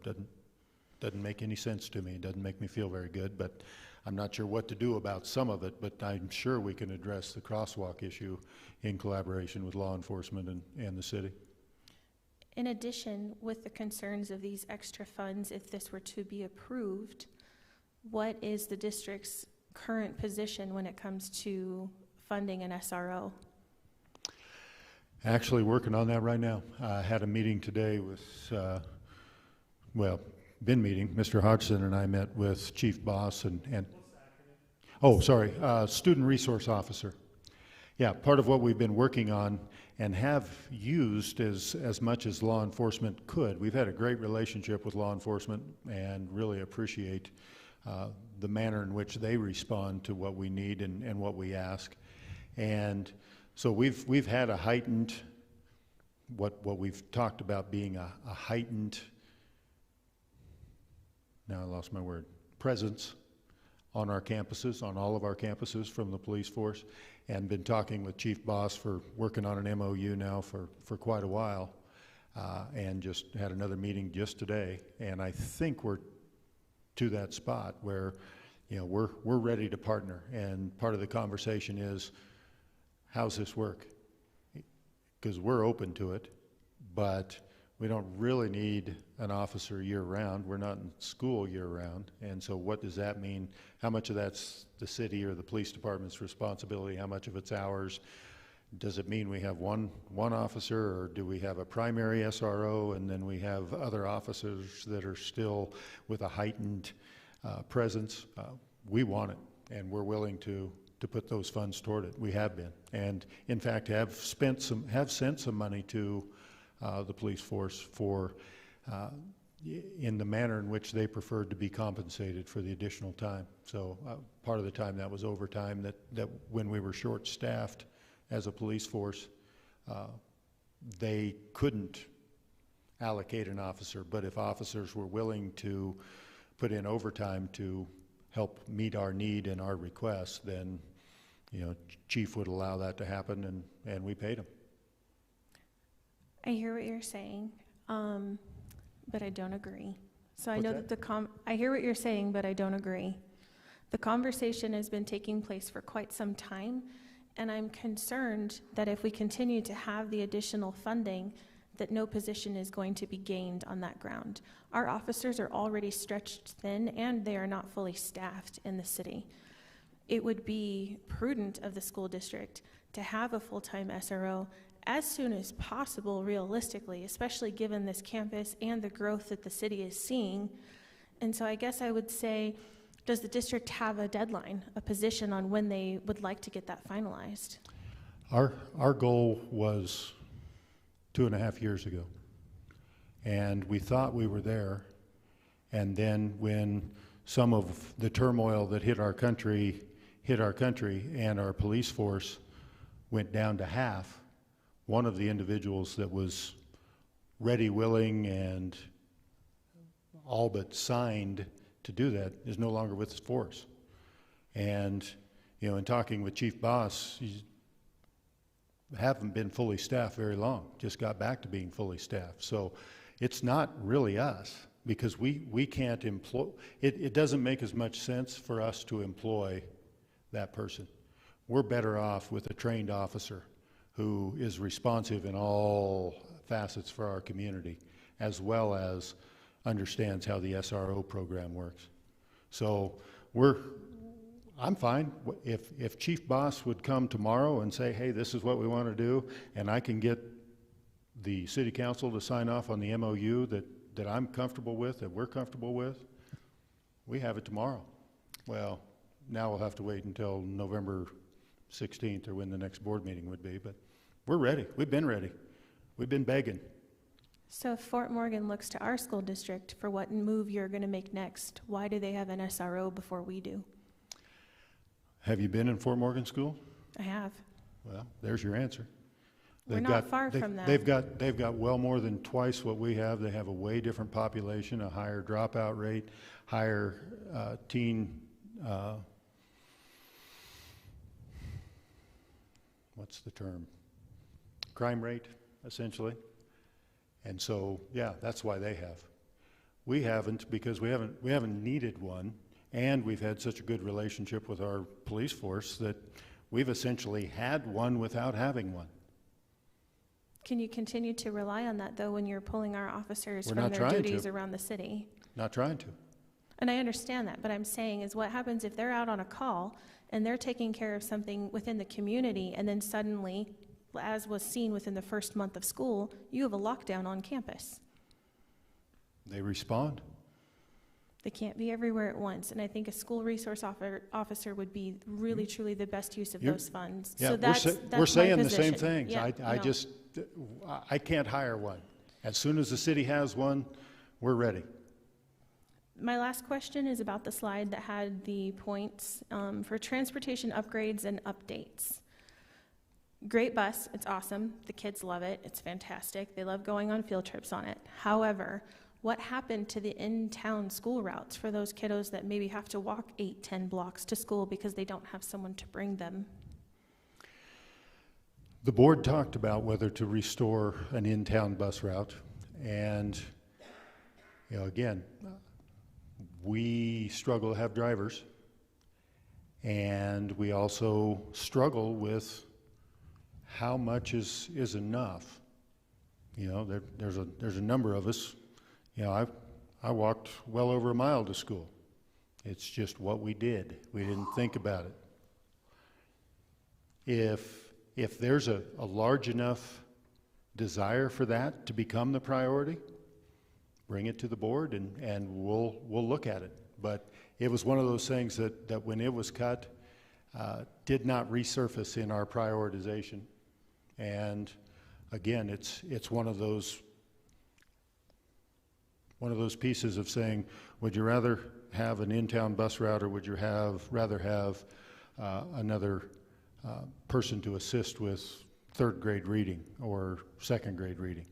A: Doesn't make any sense to me. It doesn't make me feel very good, but I'm not sure what to do about some of it, but I'm sure we can address the crosswalk issue in collaboration with law enforcement and the city.
C: In addition, with the concerns of these extra funds, if this were to be approved, what is the district's current position when it comes to funding an SRO?
A: Actually working on that right now. I had a meeting today with, Mr. Hodgson and I met with Chief Boss and Student Resource Officer. Yeah, part of what we've been working on and have used as much as law enforcement could. We've had a great relationship with law enforcement and really appreciate the manner in which they respond to what we need and what we ask. And so we've had a heightened, what we've talked about being a heightened, now I lost my word, presence on our campuses, on all of our campuses from the police force, and been talking with Chief Boss for working on an MOU now for quite a while, and just had another meeting just today, and I think we're to that spot where, you know, we're ready to partner, and part of the conversation is, how's this work? Because we're open to it, but we don't really need an officer year-round. We're not in school year-round, and so what does that mean? How much of that's the city or the police department's responsibility? How much of it's ours? Does it mean we have one officer, or do we have a primary SRO and then we have other officers that are still with a heightened presence? We want it, and we're willing to put those funds toward it. We have been, and in fact have sent some money to the police force for in the manner in which they preferred to be compensated for the additional time. So part of the time that was overtime that when we were short-staffed as a police force, they couldn't allocate an officer, but if officers were willing to put in overtime to help meet our need and our requests, then, you know, Chief would allow that to happen, and we paid him.
C: I hear what you're saying, but I don't agree. So I
A: What's
C: know
A: that?
C: that I hear what you're saying, but I don't agree. The conversation has been taking place for quite some time, and I'm concerned that if we continue to have the additional funding, that no position is going to be gained on that ground. Our officers are already stretched thin, and they are not fully staffed in the city. It would be prudent of the school district to have a full-time SRO as soon as possible, realistically, especially given this campus and the growth that the city is seeing. And so I guess I would say, does the district have a deadline, a position on when they would like to get that finalized?
A: Our goal was 2.5 years ago, and we thought we were there, and then when some of the turmoil that hit our country and our police force went down to half, one of the individuals that was ready, willing, and all but signed to do that is no longer with the force. And, you know, in talking with Chief Boss, you haven't been fully staffed very long, just got back to being fully staffed. So it's not really us, because we can't employ, it doesn't make as much sense for us to employ that person. We're better off with a trained officer who is responsive in all facets for our community, as well as understands how the SRO program works. So I'm fine. If Chief Boss would come tomorrow and say, hey, this is what we want to do, and I can get the city council to sign off on the MOU that I'm comfortable with, that we're comfortable with, we have it tomorrow. Well, now we'll have to wait until November 16th or when the next board meeting would be, but we're ready. We've been ready. We've been begging.
C: So if Fort Morgan looks to our school district for what move you're going to make next, why do they have an SRO before we do?
A: Have you been in Fort Morgan School?
C: I have.
A: Well, there's your answer.
C: We're not far from that.
A: They've got well more than twice what we have. They have a way different population, a higher dropout rate, higher teen, what's the term? Crime rate, essentially. And so, yeah, that's why they have. We haven't, because we haven't needed one, and we've had such a good relationship with our police force that we've essentially had one without having one.
C: Can you continue to rely on that, though, when you're pulling our officers
A: We're
C: from
A: not
C: their
A: trying
C: duties
A: to.
C: around the city?
A: Not trying to.
C: And I understand that, but I'm saying is what happens if they're out on a call and they're taking care of something within the community, and then suddenly, as was seen within the first month of school, you have a lockdown on campus?
A: They respond.
C: They can't be everywhere at once, and I think a school resource officer would be really, truly the best use of
A: You're-
C: those funds.
A: Yeah,
C: So that's
A: we're
C: my
A: saying the same
C: position.
A: things.
C: Yeah,
A: I
C: no.
A: just, I can't hire one. As soon as the city has one, we're ready.
C: My last question is about the slide that had the points for transportation upgrades and updates. Great bus, it's awesome. The kids love it, it's fantastic. They love going on field trips on it. However, what happened to the in-town school routes for those kiddos that maybe have to walk 8-10 blocks to school because they don't have someone to bring them?
A: The board talked about whether to restore an in-town bus route, and, you know, again, we struggle to have drivers, and we also struggle with how much is enough. You know, there's a number of us. You know, I walked well over a mile to school. It's just what we did. We didn't think about it. If there's a large enough desire for that to become the priority, bring it to the board and we'll look at it. But it was one of those things that when it was cut, did not resurface in our prioritization. And again, it's one of those pieces of saying, would you rather have an in-town bus route, or would you rather have another person to assist with third grade reading or second grade reading?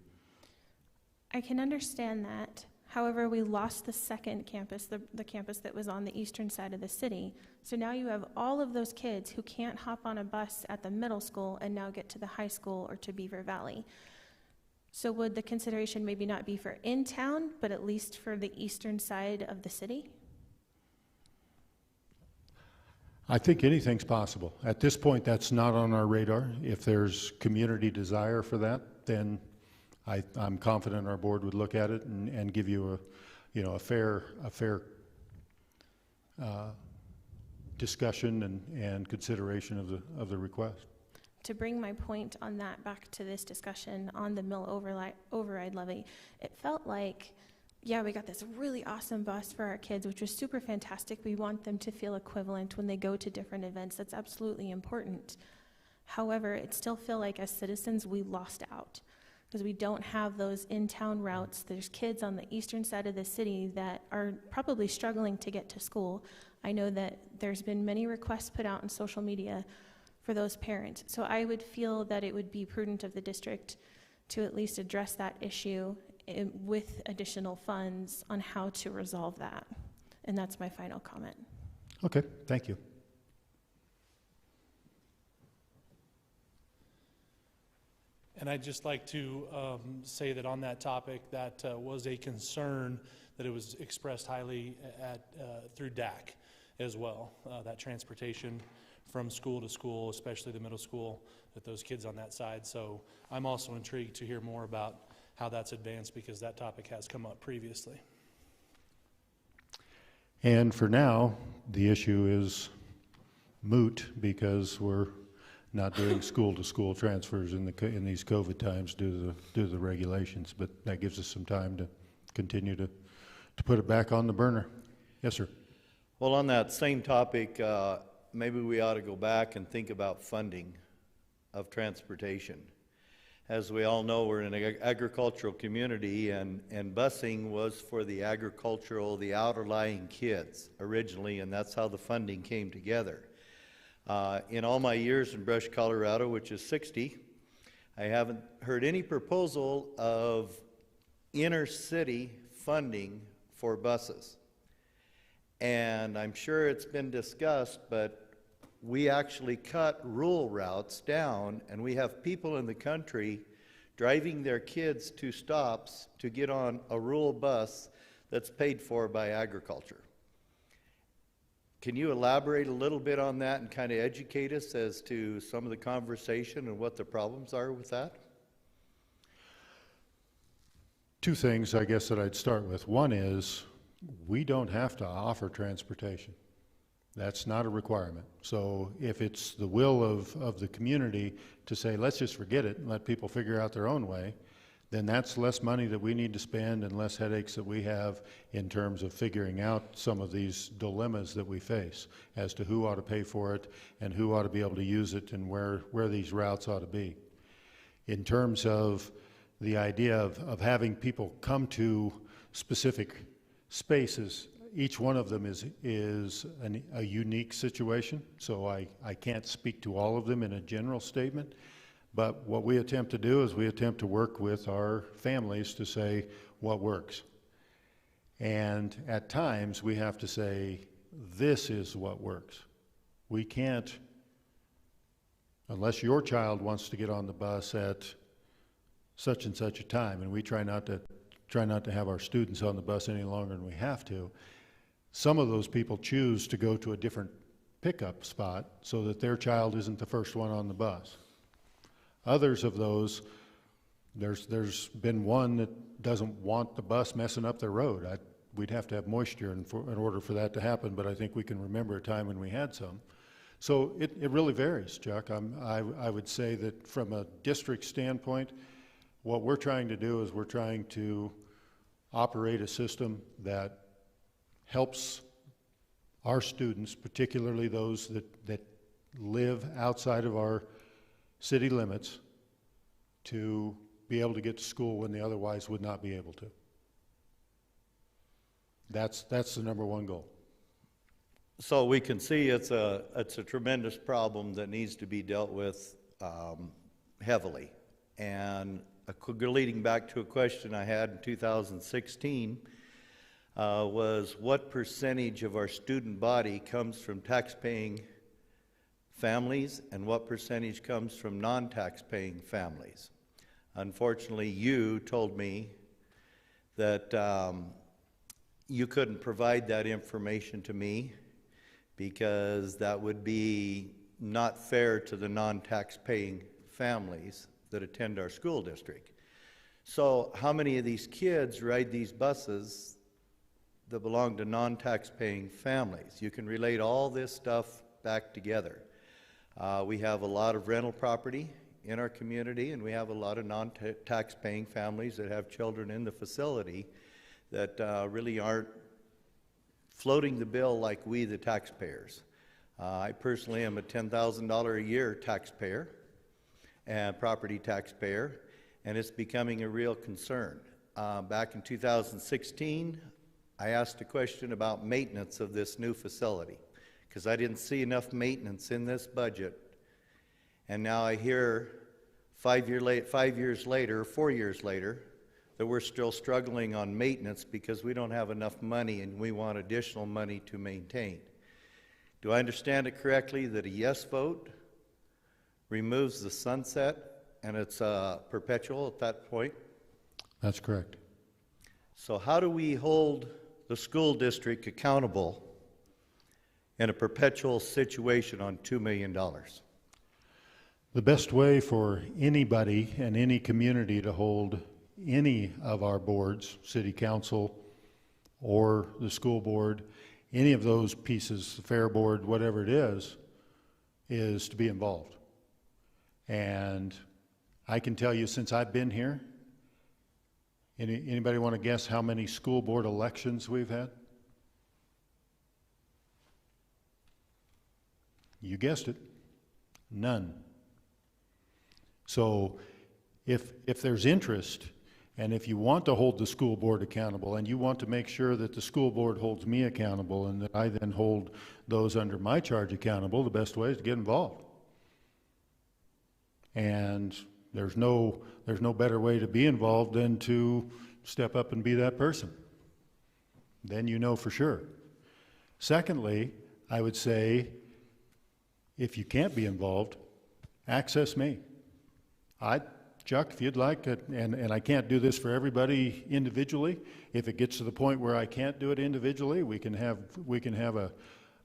C: I can understand that. However, we lost the second campus, the campus that was on the eastern side of the city. So now you have all of those kids who can't hop on a bus at the middle school and now get to the high school or to Beaver Valley. So would the consideration maybe not be for in town, but at least for the eastern side of the city?
A: I think anything's possible. At this point, that's not on our radar. If there's community desire for that, then I'm confident our board would look at it and give you a fair discussion and consideration of the request.
C: To bring my point on that back to this discussion on the mill override levy, it felt like, yeah, we got this really awesome bus for our kids, which was super fantastic. We want them to feel equivalent when they go to different events. That's absolutely important. However, it still feel like as citizens, we lost out because we don't have those in-town routes. There's kids on the eastern side of the city that are probably struggling to get to school. I know that there's been many requests put out on social media for those parents. So I would feel that it would be prudent of the district to at least address that issue with additional funds on how to resolve that. And that's my final comment.
A: Okay, thank you.
B: And I'd just like to say that on that topic, that was a concern that it was expressed highly through DAC as well, that transportation from school to school, especially the middle school, with those kids on that side. So I'm also intrigued to hear more about how that's advanced, because that topic has come up previously.
A: And for now, the issue is moot because we're not doing school-to-school transfers in these COVID times due to the regulations. But that gives us some time to continue to put it back on the burner. Yes, sir.
D: Well, on that same topic, maybe we ought to go back and think about funding of transportation. As we all know, we're in an agricultural community, and busing was for the agricultural, the outerlying kids originally, and that's how the funding came together. In all my years in Brush, Colorado, which is 60, I haven't heard any proposal of inner city funding for buses. And I'm sure it's been discussed, but we actually cut rural routes down, and we have people in the country driving their kids to stops to get on a rural bus that's paid for by agriculture. Can you elaborate a little bit on that and kind of educate us as to some of the conversation and what the problems are with that?
A: Two things, I guess, that I'd start with. One is, we don't have to offer transportation. That's not a requirement. So if it's the will of the community to say, let's just forget it and let people figure out their own way, then that's less money that we need to spend and less headaches that we have in terms of figuring out some of these dilemmas that we face as to who ought to pay for it and who ought to be able to use it and where these routes ought to be. In terms of the idea of having people come to specific spaces, each one of them is a unique situation, so I can't speak to all of them in a general statement. But what we attempt to do is we attempt to work with our families to say what works. And at times we have to say, this is what works. We can't, unless your child wants to get on the bus at such and such a time, and we try not to have our students on the bus any longer than we have to. Some of those people choose to go to a different pickup spot so that their child isn't the first one on the bus. Others of those, there's been one that doesn't want the bus messing up their road. We'd have to have moisture in order for that to happen, but I think we can remember a time when we had some. So it really varies, Chuck. I would say that from a district standpoint, what we're trying to do is we're trying to operate a system that helps our students, particularly those that live outside of our city limits, to be able to get to school when they otherwise would not be able to. That's the number one goal.
D: So we can see it's a tremendous problem that needs to be dealt with heavily. And leading back to a question I had in 2016 was what percentage of our student body comes from tax-paying families and what percentage comes from non-tax-paying families. Unfortunately, you told me that you couldn't provide that information to me because that would be not fair to the non-tax-paying families that attend our school district. So how many of these kids ride these buses that belong to non-tax-paying families? You can relate all this stuff back together. We have a lot of rental property in our community, and we have a lot of non-tax-paying families that have children in the facility that really aren't floating the bill like we, the taxpayers. I personally am a $10,000 a year taxpayer and property taxpayer, and it's becoming a real concern. Back in 2016, I asked a question about maintenance of this new facility because I didn't see enough maintenance in this budget. And now I hear 4 years later, that we're still struggling on maintenance because we don't have enough money and we want additional money to maintain. Do I understand it correctly that a yes vote removes the sunset and it's perpetual at that point?
A: That's correct.
D: So how do we hold the school district accountable in a perpetual situation on $2 million?
A: The best way for anybody and any community to hold any of our boards, city council or the school board, any of those pieces, the fair board, whatever it is, is to be involved. And I can tell you, since I've been here, anybody want to guess how many school board elections we've had? You guessed it, none. So if there's interest, and if you want to hold the school board accountable, and you want to make sure that the school board holds me accountable, and that I then hold those under my charge accountable, the best way is to get involved. And there's no better way to be involved than to step up and be that person. Then you know for sure. Secondly, I would say, if you can't be involved, access me. Chuck, if you'd like, and I can't do this for everybody individually. If it gets to the point where I can't do it individually, we can have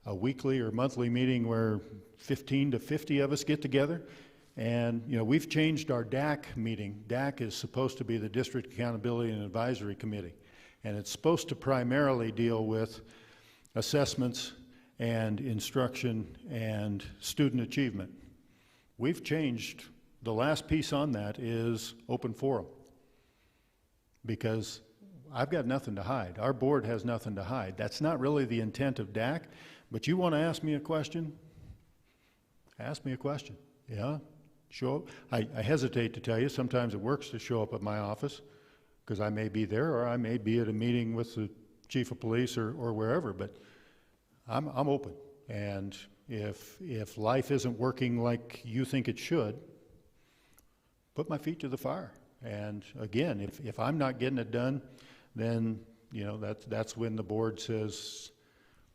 A: a weekly or monthly meeting where 15 to 50 of us get together. And we've changed our DAC meeting. DAC is supposed to be the District Accountability and Advisory Committee, and it's supposed to primarily deal with assessments and instruction and student achievement. We've changed. The last piece on that is open forum, because I've got nothing to hide. Our board has nothing to hide. That's not really the intent of DAC, but you want to ask me a question? Ask me a question. Yeah, show up. I hesitate to tell you, sometimes it works to show up at my office, because I may be there, or I may be at a meeting with the chief of police or wherever, but I'm open. And if life isn't working like you think it should, put my feet to the fire. And again, if I'm not getting it done, then that's when the board says,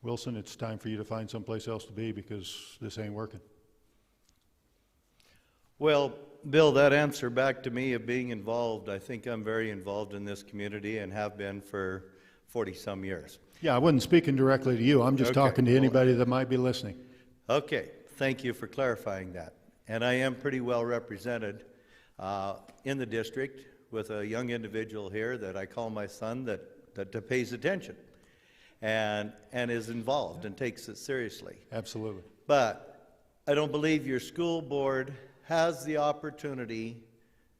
A: Wilson, it's time for you to find someplace else to be, because this ain't working.
D: Well, Bill, that answer back to me of being involved, I think I'm very involved in this community and have been for 40-some years.
A: Yeah, I wasn't speaking directly to you. I'm just talking to anybody that might be listening.
D: Okay, thank you for clarifying that. And I am pretty well represented in the district with a young individual here that I call my son that pays attention and is involved and takes it seriously.
A: Absolutely.
D: But I don't believe your school board has the opportunity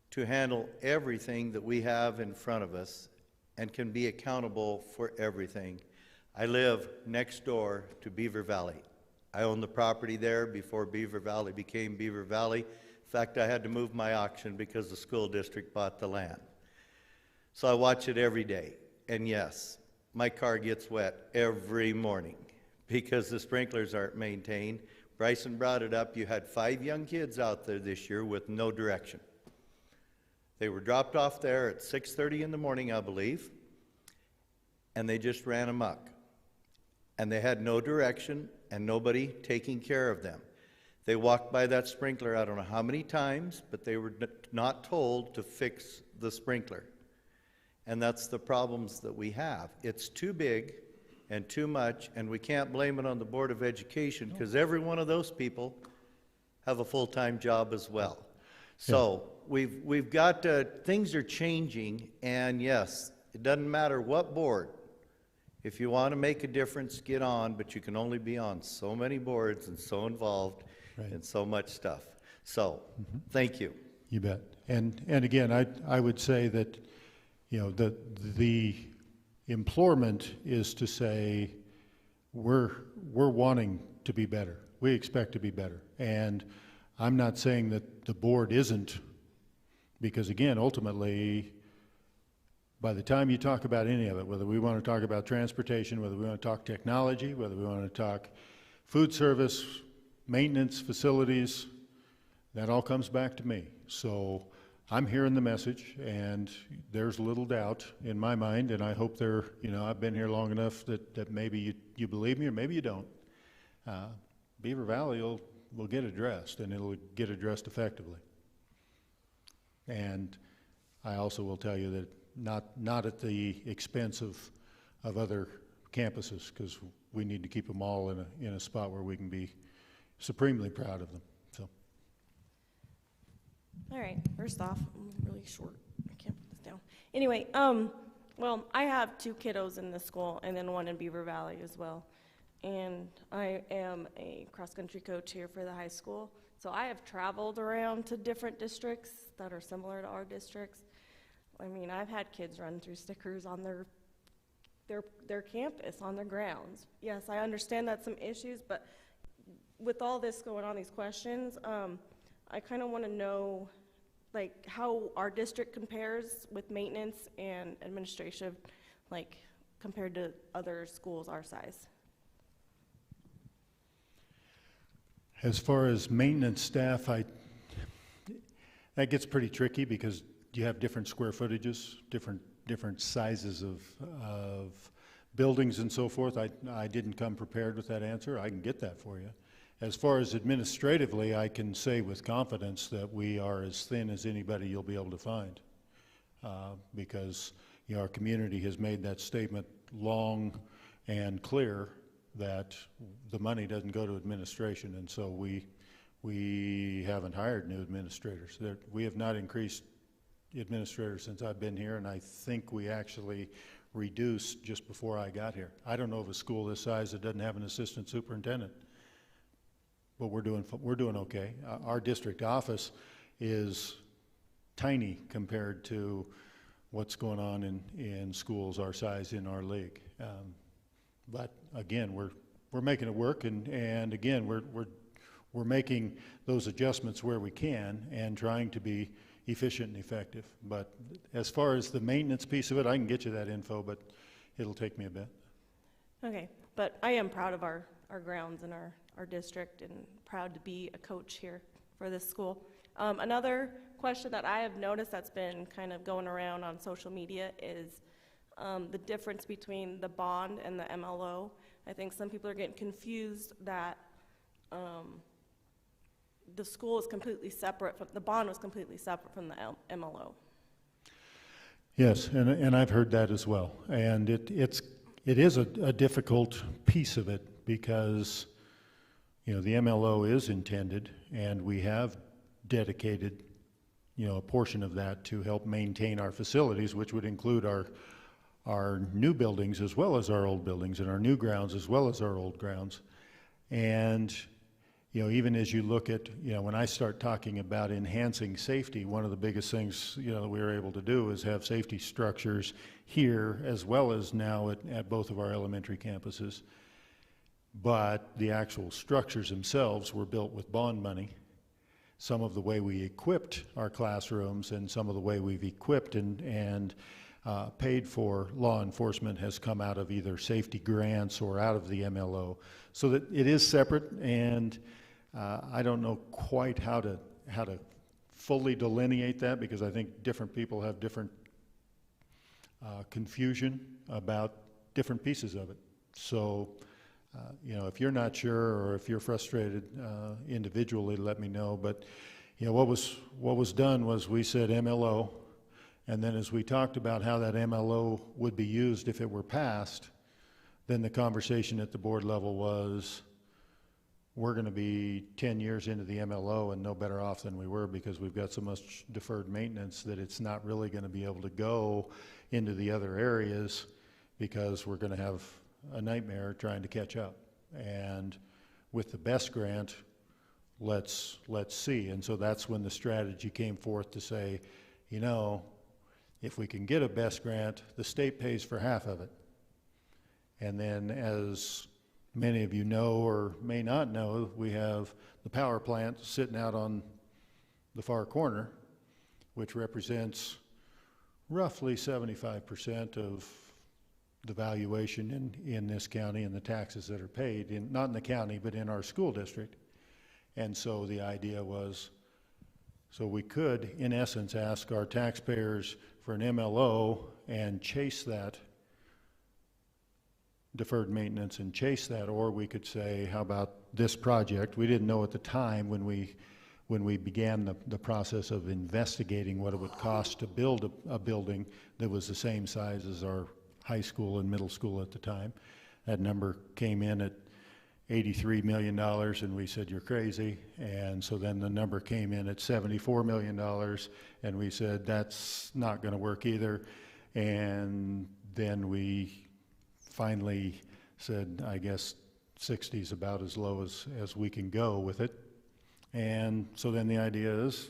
D: to handle everything that we have in front of us and can be accountable for everything. I live next door to Beaver Valley. I own the property there before Beaver Valley became Beaver Valley. In fact, I had to move my auction because the school district bought the land. So I watch it every day. And yes, my car gets wet every morning because the sprinklers aren't maintained. Bryson brought it up. You had 5 young kids out there this year with no direction. They were dropped off there at 6:30 in the morning, I believe, and they just ran amok. And they had no direction and nobody taking care of them. They walked by that sprinkler I don't know how many times, but they were not told to fix the sprinkler. And that's the problems that we have. It's too big and too much, and we can't blame it on the Board of Education because every one of those people have a full-time job as well. So we've got things are changing, and yes, it doesn't matter what board. If you want to make a difference, get on, but you can only be on so many boards and so involved in so much stuff. So, thank you.
A: You bet. And again, I would say that, the implorement is to say we're wanting to be better. We expect to be better. And I'm not saying that the board isn't, because again, ultimately, by the time you talk about any of it, whether we want to talk about transportation, whether we want to talk technology, whether we want to talk food service, maintenance, facilities, that all comes back to me. So I'm hearing the message, and there's little doubt in my mind, and I hope I've been here long enough that maybe you believe me or maybe you don't. Beaver Valley will get addressed, and it'll get addressed effectively. And I also will tell you that not at the expense of other campuses, because we need to keep them all in a spot where we can be supremely proud of them. So.
E: All right, first off, I'm really short. I can't put this down. Anyway, well, I have 2 kiddos in this school and then one in Beaver Valley as well. and I am a cross-country coach here for the high school. So I have traveled around to different districts that are similar to our districts. I mean, I've had kids run through stickers on their campus, on their grounds. Yes, I understand that's some issues, but with all this going on, these questions, I kind of want to know, like, how our district compares with maintenance and administration, like, compared to other schools our size.
A: As far as maintenance staff, that gets pretty tricky because you have different square footages, different sizes of buildings and so forth. I didn't come prepared with that answer. I can get that for you. As far as administratively, I can say with confidence that we are as thin as anybody you'll be able to find, because our community has made that statement long and clear that the money doesn't go to administration, and so we haven't hired new administrators. We have not increased administrators since I've been here, and I think we actually reduced just before I got here. I don't know of a school this size that doesn't have an assistant superintendent, but we're doing okay. Our district office is tiny compared to what's going on in schools our size in our league. But again, we're making it work, and again, we're making those adjustments where we can and trying to be efficient and effective. But as far as the maintenance piece of it, I can get you that info, but it'll take me a bit.
E: Okay, but I am proud of our grounds and our district, and proud to be a coach here for this school. Another question that I have noticed that's been kind of going around on social media is the difference between the bond and the MLO. I think some people are getting confused that the school is completely separate, the bond was completely separate from the MLO.
A: Yes, and I've heard that as well. And it is a difficult piece of it because, the MLO is intended, and we have dedicated, a portion of that to help maintain our facilities, which would include our new buildings as well as our old buildings, and our new grounds as well as our old grounds. And even as you look at, when I start talking about enhancing safety, one of the biggest things, that we were able to do is have safety structures here as well as now at both of our elementary campuses. But the actual structures themselves were built with bond money. Some of the way we equipped our classrooms and some of the way we've equipped and paid for law enforcement has come out of either safety grants or out of the MLO. So that it is separate, and I don't know quite how to fully delineate that, because I think different people have different confusion about different pieces of it. So, if you're not sure or if you're frustrated individually, let me know. But, what was done was we said MLO, and then as we talked about how that MLO would be used if it were passed, then the conversation at the board level was, we're going to be 10 years into the MLO and no better off than we were, because we've got so much deferred maintenance that it's not really going to be able to go into the other areas, because we're going to have a nightmare trying to catch up. And with the BEST grant, let's see. And so that's when the strategy came forth to say, if we can get a BEST grant, the state pays for half of it. And then, as many of you know or may not know, we have the power plant sitting out on the far corner, which represents roughly 75% of the valuation in this county and the taxes that are paid, not in the county, but in our school district. And so the idea was, so we could, in essence, ask our taxpayers for an MLO and chase that deferred maintenance and chase that, or we could say, how about this project? We didn't know at the time when we began the process of investigating what it would cost to build a building that was the same size as our high school and middle school at the time. That number came in at $83 million, and we said, you're crazy. And so then the number came in at $74 million, and we said, that's not going to work either. And then we finally said, I guess 60 is about as low as we can go with it. And so then the idea is,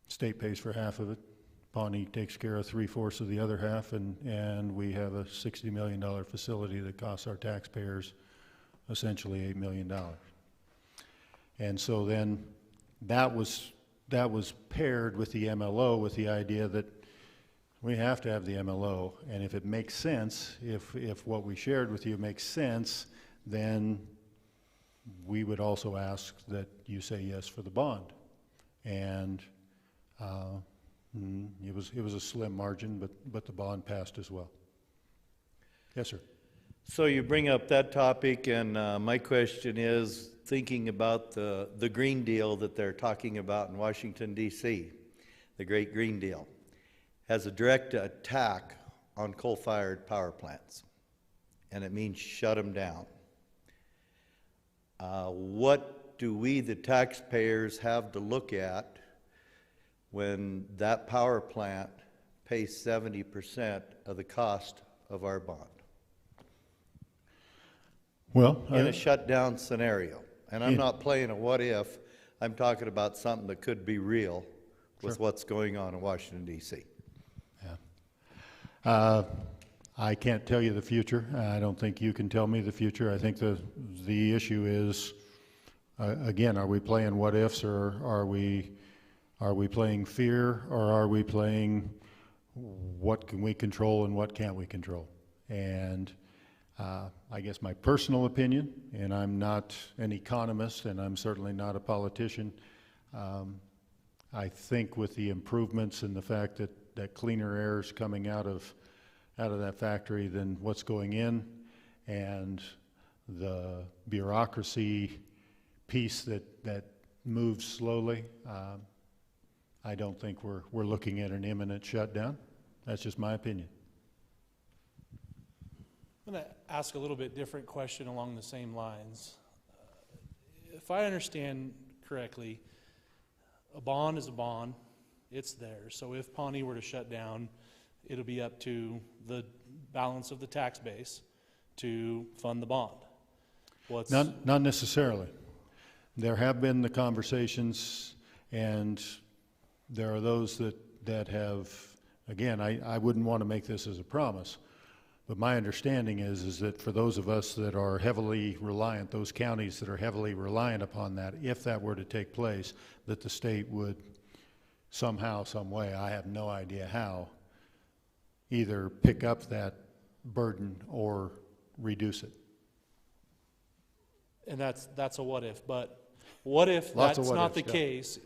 A: state pays for half of it, Pawnee takes care of 3/4 of the other half, and we have a $60 million facility that costs our taxpayers essentially $8 million. And so then that was paired with the MLO with the idea that we have to have the MLO, and if it makes sense, if what we shared with you makes sense, then we would also ask that you say yes for the bond. And it was a slim margin, but the bond passed as well. Yes, sir.
D: So you bring up that topic, and my question is, thinking about the Green Deal that they're talking about in Washington, D.C., the Great Green Deal, has a direct attack on coal-fired power plants, and it means shut them down. What do we, the taxpayers, have to look at when that power plant pays 70% of the cost of our bond?
A: Well,
D: In a shutdown scenario. And I'm not playing a what if, I'm talking about something that could be real with what's going on in Washington, D.C.
A: yeah. I can't tell you the future. I don't think you can tell me the future. I think the issue is, again, are we playing what ifs, or are we playing fear, or are we playing what can we control and what can't we control? And I guess my personal opinion, and I'm not an economist and I'm certainly not a politician, I think with the improvements and the fact that cleaner air is coming out of that factory than what's going in, and the bureaucracy piece that moves slowly, I don't think we're looking at an imminent shutdown. That's just my opinion.
B: I'm going to ask a little bit different question along the same lines. If I understand correctly, a bond is a bond. It's there. So if Pawnee were to shut down, it'll be up to the balance of the tax base to fund the bond.
A: Not necessarily. There have been the conversations, and there are those that have, again, I wouldn't want to make this as a promise, but my understanding is that for those of us that are heavily reliant, those counties that are heavily reliant upon that, if that were to take place, that the state would somehow, some way, I have no idea how, either pick up that burden or reduce it.
B: And that's a what if, but what if
A: Lots of
B: that's
A: what
B: not the
A: ifs, yeah.
B: case?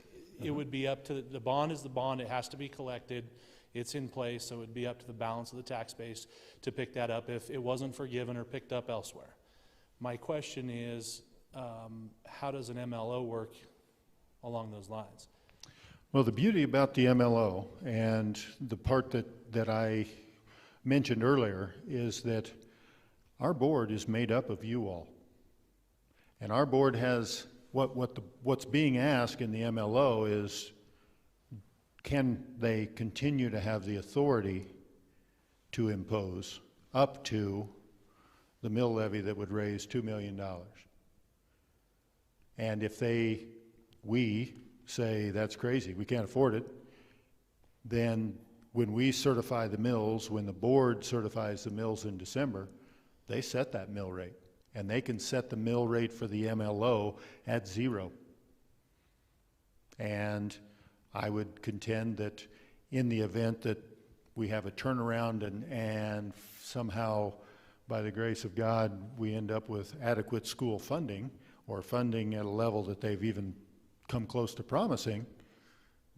B: It would be up to, the bond is the bond, it has to be collected, it's in place, so it would be up to the balance of the tax base to pick that up if it wasn't forgiven or picked up elsewhere. My question is, how does an MLO work along those lines?
A: Well, the beauty about the MLO and the part that I mentioned earlier is that our board is made up of you all. And our board has, what's being asked in the MLO is, can they continue to have the authority to impose up to the mill levy that would raise $2 million? And if we say that's crazy, we can't afford it, then when we certify the mills, when the board certifies the mills in December, they set that mill rate. And they can set the mill rate for the MLO at 0. And I would contend that in the event that we have a turnaround and somehow, by the grace of God, we end up with adequate school funding, or funding at a level that they've even come close to promising,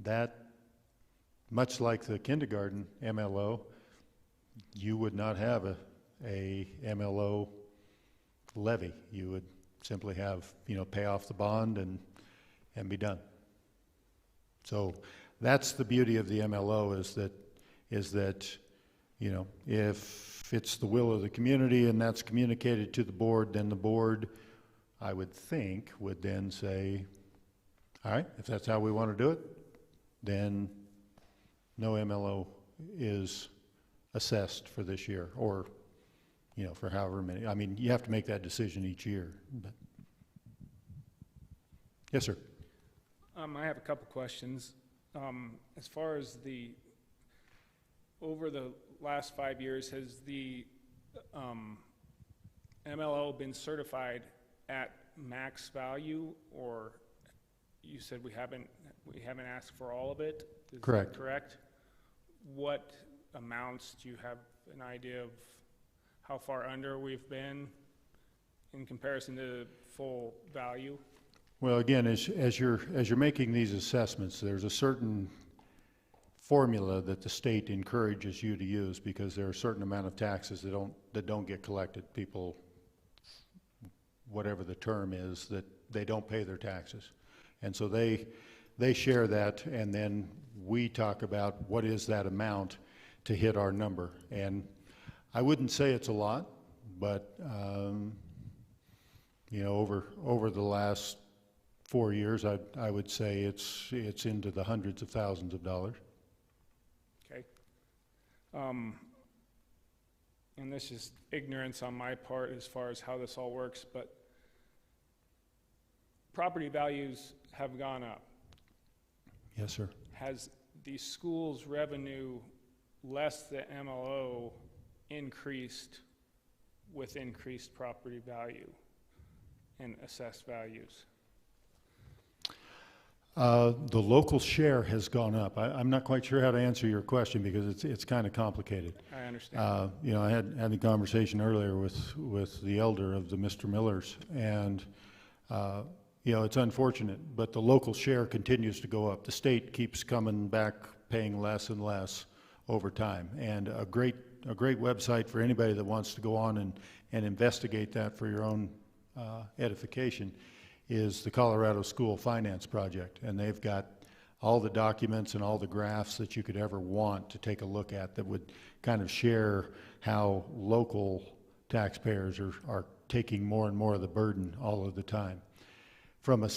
A: that, much like the kindergarten MLO, you would not have a MLO levy. You would simply have, pay off the bond and be done. So that's the beauty of the MLO, is that, if it's the will of the community and that's communicated to the board, then the board, I would think, would then say, all right, if that's how we want to do it, then no MLO is assessed for this year, or, you know, for however many. I mean, you have to make that decision each year. But yes, sir.
F: I have a couple questions. As far as over the last 5 years, has the MLO been certified at max value, or you said we haven't asked for all of it? Is
A: Correct.
F: that correct? What amounts, do you have an idea of how far under we've been in comparison to full value?
A: Well, again, as you're making these assessments, there's a certain formula that the state encourages you to use, because there are a certain amount of taxes that don't get collected. People, whatever the term is, that they don't pay their taxes, and so they share that, and then we talk about what is that amount to hit our number. And I wouldn't say it's a lot, but you know, over the last 4 years, I would say it's into the hundreds of thousands of dollars.
F: Okay. And this is ignorance on my part as far as how this all works, but property values have gone up.
A: Yes, sir.
F: Has the school's revenue less the MLO increased with increased property value and assessed values?
A: The local share has gone up. I'm not quite sure how to answer your question, because it's kind of complicated.
F: I understand.
A: You know, I had a conversation earlier with the elder of the Mr. Millers, and you know, it's unfortunate, but the local share continues to go up. The state keeps coming back paying less and less over time. And a great website for anybody that wants to go on and investigate that for your own edification is the Colorado School Finance Project. And they've got all the documents and all the graphs that you could ever want to take a look at that would kind of share how local taxpayers are taking more and more of the burden all of the time. From a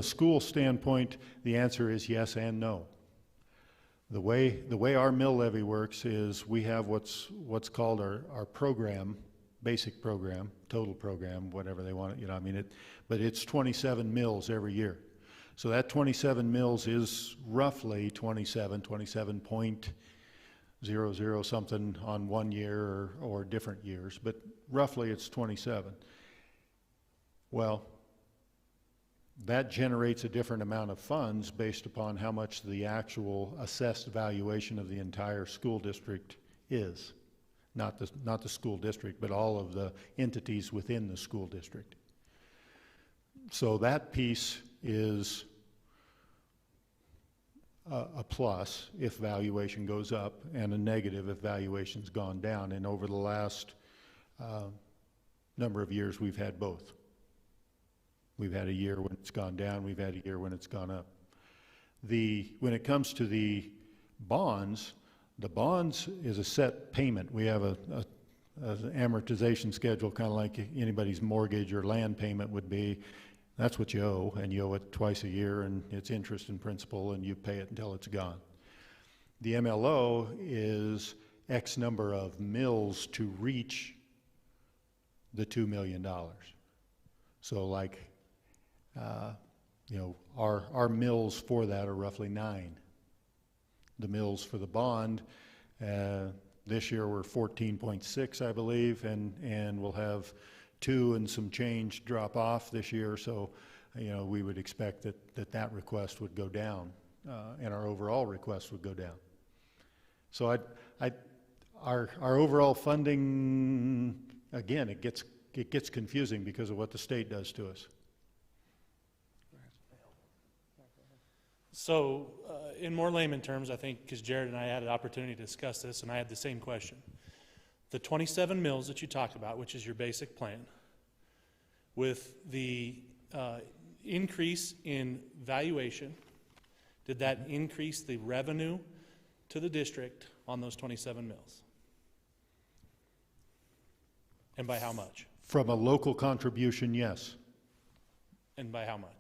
A: school standpoint, the answer is yes and no. The way our mill levy works is we have what's called our program, basic program, total program, whatever they want it, you know, I mean, but it's 27 mills every year. So that 27 mills is roughly 27.00 something on 1 year or different years, but roughly it's 27. Well, that generates a different amount of funds based upon how much the actual assessed valuation of the entire school district is. Not the school district, but all of the entities within the school district. So that piece is a plus if valuation goes up, and a negative if valuation's gone down. And over the last number of years, we've had both. We've had a year when it's gone down, we've had a year when it's gone up. When it comes to the bonds is a set payment. We have an amortization schedule, kind of like anybody's mortgage or land payment would be. That's what you owe, and you owe it twice a year, and it's interest and principal, and you pay it until it's gone. The MLO is X number of mills to reach the $2 million. So like, you know, our mills for that are roughly 9. The mills for the bond, this year we're 14.6, I believe, and we'll have 2 and some change drop off this year. So, you know, we would expect that request would go down, and our overall request would go down. So our overall funding, again, it gets confusing because of what the state does to us.
B: So, in more layman terms, I think, because Jared and I had an opportunity to discuss this, and I had the same question. The 27 mills that you talked about, which is your basic plan, with the increase in valuation, did that increase the revenue to the district on those 27 mills? And by how much?
A: From a local contribution, yes.
B: And by how much?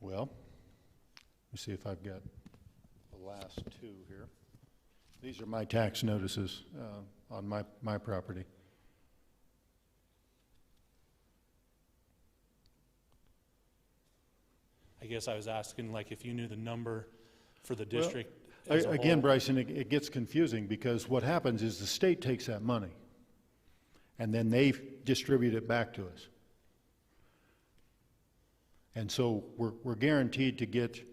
A: Well, let me see if I've got a the last two here. These are my tax notices on my property.
B: I guess I was asking, like, if you knew the number for the district as a
A: Again,
B: whole.
A: Bryson, it gets confusing because what happens is the state takes that money and then they distribute it back to us. And so we're guaranteed to get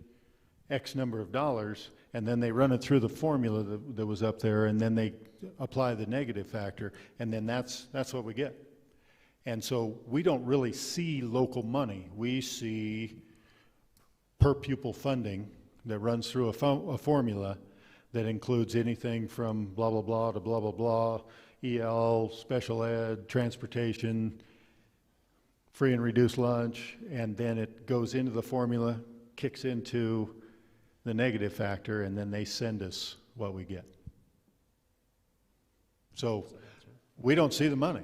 A: X number of dollars, and then they run it through the formula that was up there, and then they apply the negative factor, and then that's what we get. And so we don't really see local money. We see per pupil funding that runs through a formula that includes anything from blah, blah, blah to blah, blah, blah, EL, special ed, transportation, free and reduced lunch, and then it goes into the formula, kicks into the negative factor, and then they send us what we get. So we don't see the money.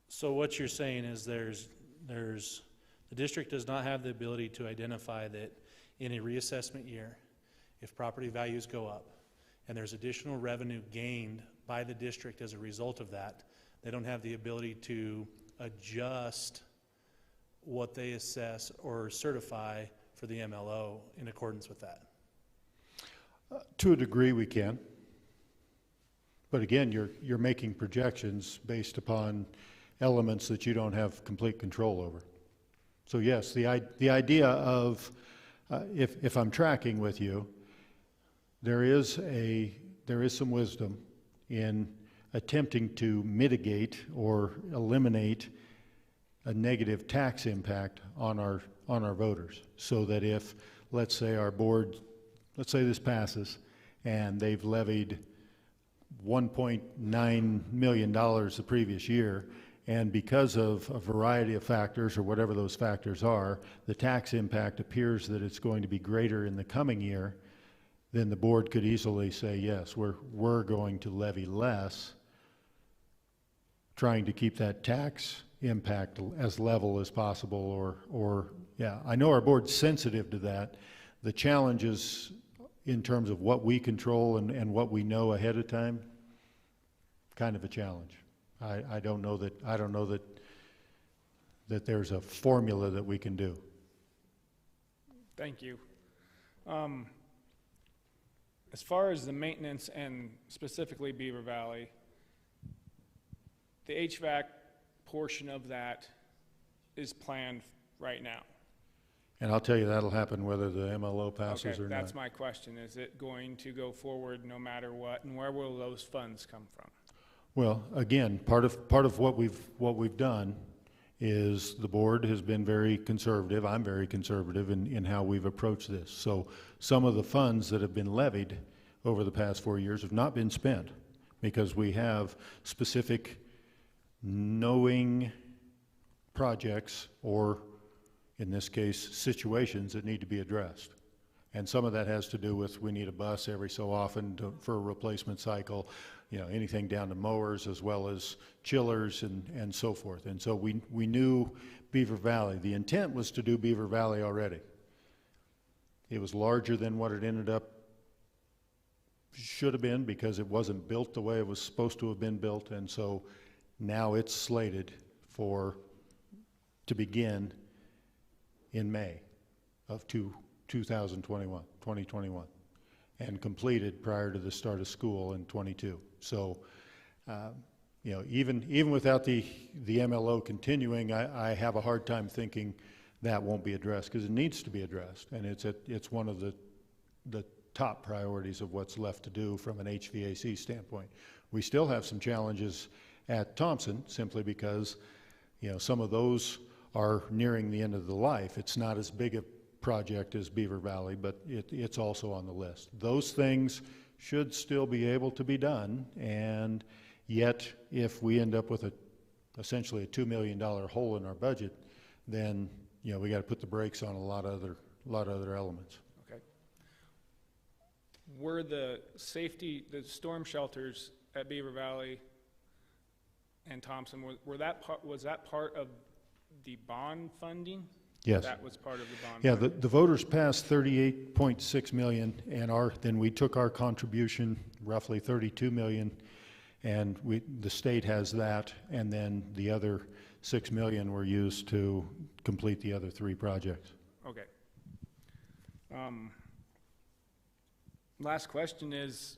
B: So what you're saying is the district does not have the ability to identify that in a reassessment year, if property values go up and there's additional revenue gained by the district as a result of that, they don't have the ability to adjust what they assess or certify for the MLO in accordance with that.
A: To a degree, we can. But again, you're making projections based upon elements that you don't have complete control over. So yes, the idea of, if I'm tracking with you, there is some wisdom in attempting to mitigate or eliminate a negative tax impact on our voters, so that if, let's say our board, let's say this passes and they've levied $1.9 million the previous year, and because of a variety of factors or whatever those factors are, the tax impact appears that it's going to be greater in the coming year, then the board could easily say, yes, we're going to levy less, trying to keep that tax impact as level as possible, or yeah, I know our board's sensitive to that. The challenges in terms of what we control and what we know ahead of time, kind of a challenge. I don't know that there's a formula that we can do.
F: Thank you. As far as the maintenance and specifically Beaver Valley, the HVAC portion of that is planned right now.
A: And I'll tell you that'll happen whether the MLO passes or not.
F: That's my question. Is it going to go forward no matter what, and where will those funds come from?
A: Well, again, part of what we've done is the board has been very conservative. I'm very conservative in how we've approached this. So some of the funds that have been levied over the past 4 years have not been spent because we have specific knowing projects, or in this case, situations that need to be addressed. And some of that has to do with we need a bus every so often for a replacement cycle, you know, anything down to mowers as well as chillers and so forth. And so we knew Beaver Valley. The intent was to do Beaver Valley already. It was larger than what it ended up should have been because it wasn't built the way it was supposed to have been built, and so now it's slated to begin in May of 2021, and completed prior to the start of school in 22. So, you know, even without the MLO continuing, I have a hard time thinking that won't be addressed, because it needs to be addressed, and it's one of the top priorities of what's left to do from an HVAC standpoint. We still have some challenges at Thompson, simply because, you know, some of those are nearing the end of the life. It's not as big a project as Beaver Valley, but it's also on the list. Those things should still be able to be done, and yet if we end up with essentially a $2 million hole in our budget, then, you know, we got to put the brakes on a lot of other elements.
F: Okay. Were the storm shelters at Beaver Valley and Thompson, was that part of the bond funding?
A: Yes.
F: That was part of the bond.
A: Yeah, the voters passed 38.6 million, and then we took our contribution, roughly 32 million, and the state has that, and then the other 6 million were used to complete the other 3 projects.
F: Okay. Last question is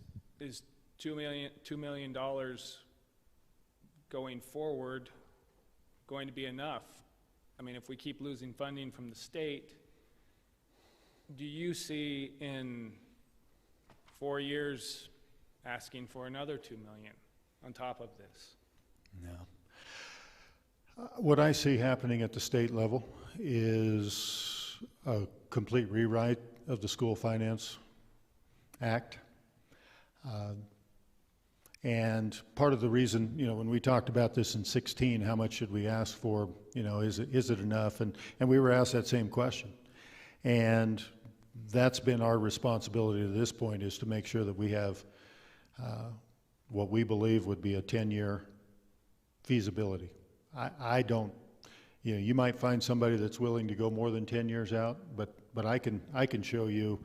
F: $2 million going forward going to be enough? I mean, if we keep losing funding from the state, do you see in 4 years asking for another 2 million on top of this?
A: No. What I see happening at the state level is a complete rewrite of the School Finance Act. And part of the reason, when we talked about this in 16, how much should we ask for, is it enough? And we were asked that same question. And that's been our responsibility to this point, is to make sure that we have what we believe would be a 10-year feasibility. I don't, you might find somebody that's willing to go more than 10 years out, but I can show you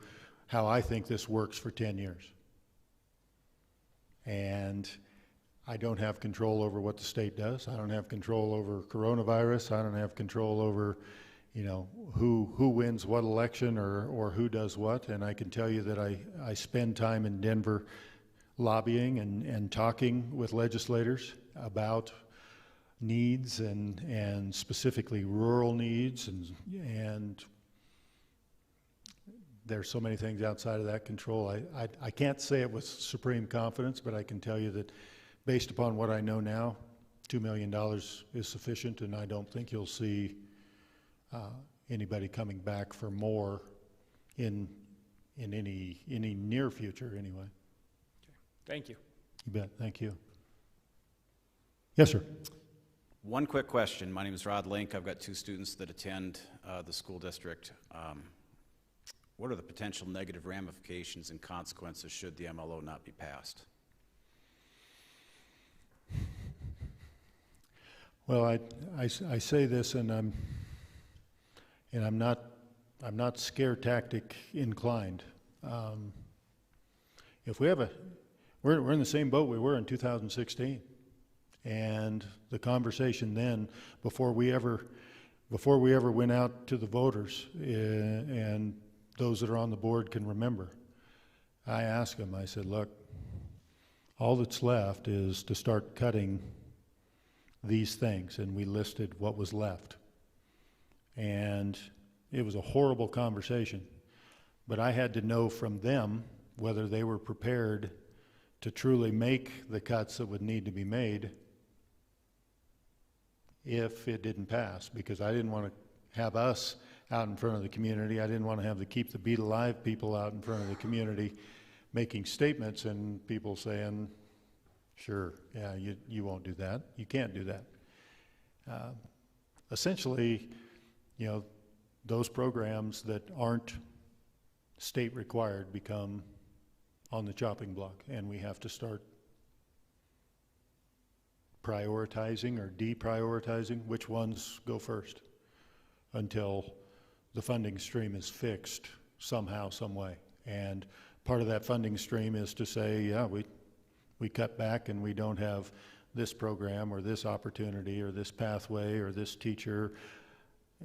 A: how I think this works for 10 years. And I don't have control over what the state does. I don't have control over coronavirus. I don't have control over, who wins what election or who does what. And I can tell you that I spend time in Denver lobbying and talking with legislators about needs and specifically rural needs, and there's so many things outside of that control. I can't say it with supreme confidence, but I can tell you that based upon what I know now, $2 million is sufficient, and I don't think you'll see anybody coming back for more in any near future anyway.
F: Okay. Thank you.
A: You bet. Thank you. Yes, sir.
G: One quick question. My name is Rod Link. I've got 2 students that attend the school district. What are the potential negative ramifications and consequences should the MLO not be passed?
A: Well, I say this, and I'm not scare tactic inclined. If we have we're in the same boat we were in 2016, and the conversation then, before we ever went out to the voters, and those that are on the board can remember, I asked them, I said, look, all that's left is to start cutting these things, and we listed what was left. And it was a horrible conversation, but I had to know from them whether they were prepared to truly make the cuts that would need to be made if it didn't pass, because I didn't want to have us out in front of the community. I didn't want to have the Keep the Beat Alive people out in front of the community making statements and people saying, sure, yeah, you won't do that. You can't do that. Essentially, those programs that aren't state required become on the chopping block, and we have to start prioritizing or deprioritizing which ones go first until the funding stream is fixed somehow, some way. And part of that funding stream is to say, yeah, we cut back and we don't have this program or this opportunity or this pathway or this teacher.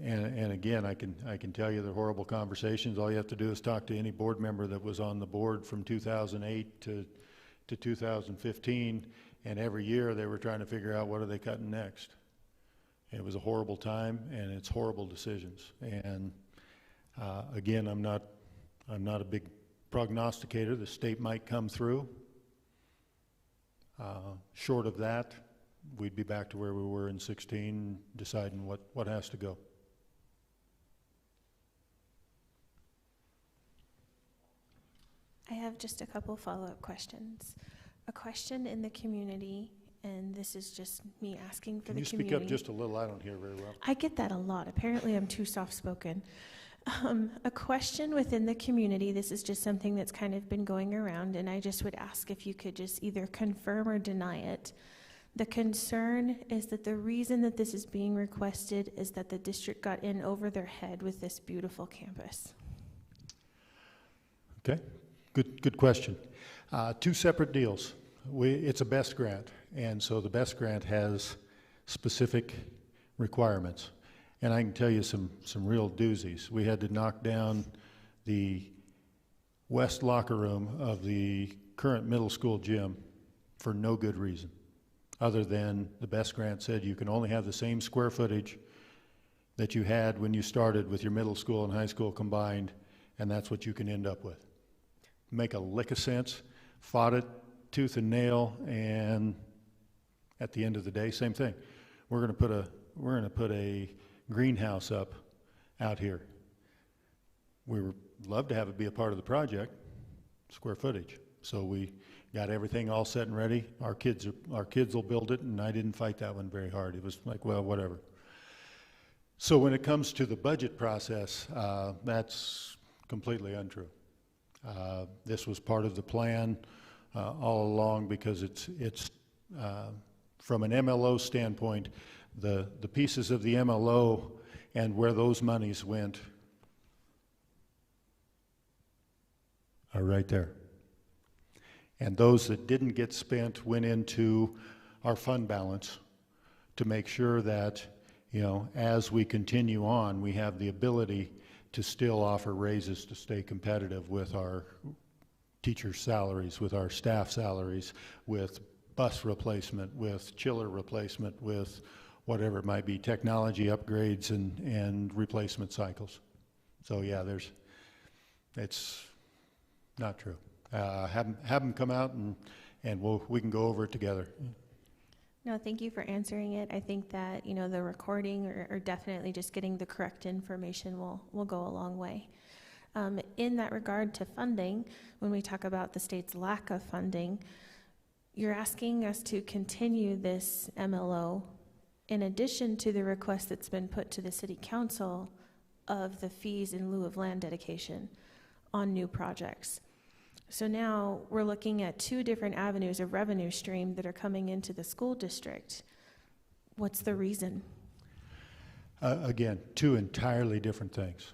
A: And again, I can tell you the horrible conversations. All you have to do is talk to any board member that was on the board from 2008 to 2015, and every year they were trying to figure out what are they cutting next. It was a horrible time, and it's horrible decisions. And again, I'm not a big prognosticator. The state might come through. Short of that, we'd be back to where we were in 16, deciding what has to go.
C: I have just a couple follow-up questions. A question in the community, and this is just me asking for the community. Can you
A: speak up just a little? I don't hear very well.
C: I get that a lot. Apparently I'm too soft-spoken. A question within the community, this is just something that's kind of been going around, and I just would ask if you could just either confirm or deny it, The concern is that the reason that this is being requested is that the district got in over their head with this beautiful campus.
A: Okay, good question. Two separate deals. It's a BEST grant, and so the BEST grant has specific requirements. And I can tell you some real doozies. We had to knock down the west locker room of the current middle school gym for no good reason, other than the BEST grant said you can only have the same square footage that you had when you started with your middle school and high school combined, and that's what you can end up with. Make a lick of sense, fought it tooth and nail, and at the end of the day, same thing. We're going to put a greenhouse up out here. We would love to have it be a part of the project, square footage. So we got everything all set and ready. Our kids will build it, and I didn't fight that one very hard. It was like, well, whatever. So when it comes to the budget process, that's completely untrue. This was part of the plan all along, because it's from an MLO standpoint, the pieces of the MLO and where those monies went are right there. And those that didn't get spent went into our fund balance to make sure that, you know, as we continue on, we have the ability to still offer raises to stay competitive with our teachers' salaries, with our staff salaries, with bus replacement, with chiller replacement, with whatever it might be, technology upgrades and replacement cycles. So yeah, it's not true. Have them come out and we can go over it together.
C: No, thank you for answering it. I think that, you know, the recording or definitely just getting the correct information will go a long way. In that regard to funding, when we talk about the state's lack of funding, you're asking us to continue this MLO in addition to the request that's been put to the city council of the fees in lieu of land dedication on new projects. So now we're looking at two different avenues of revenue stream that are coming into the school district. What's the reason?
A: Again, two entirely different things.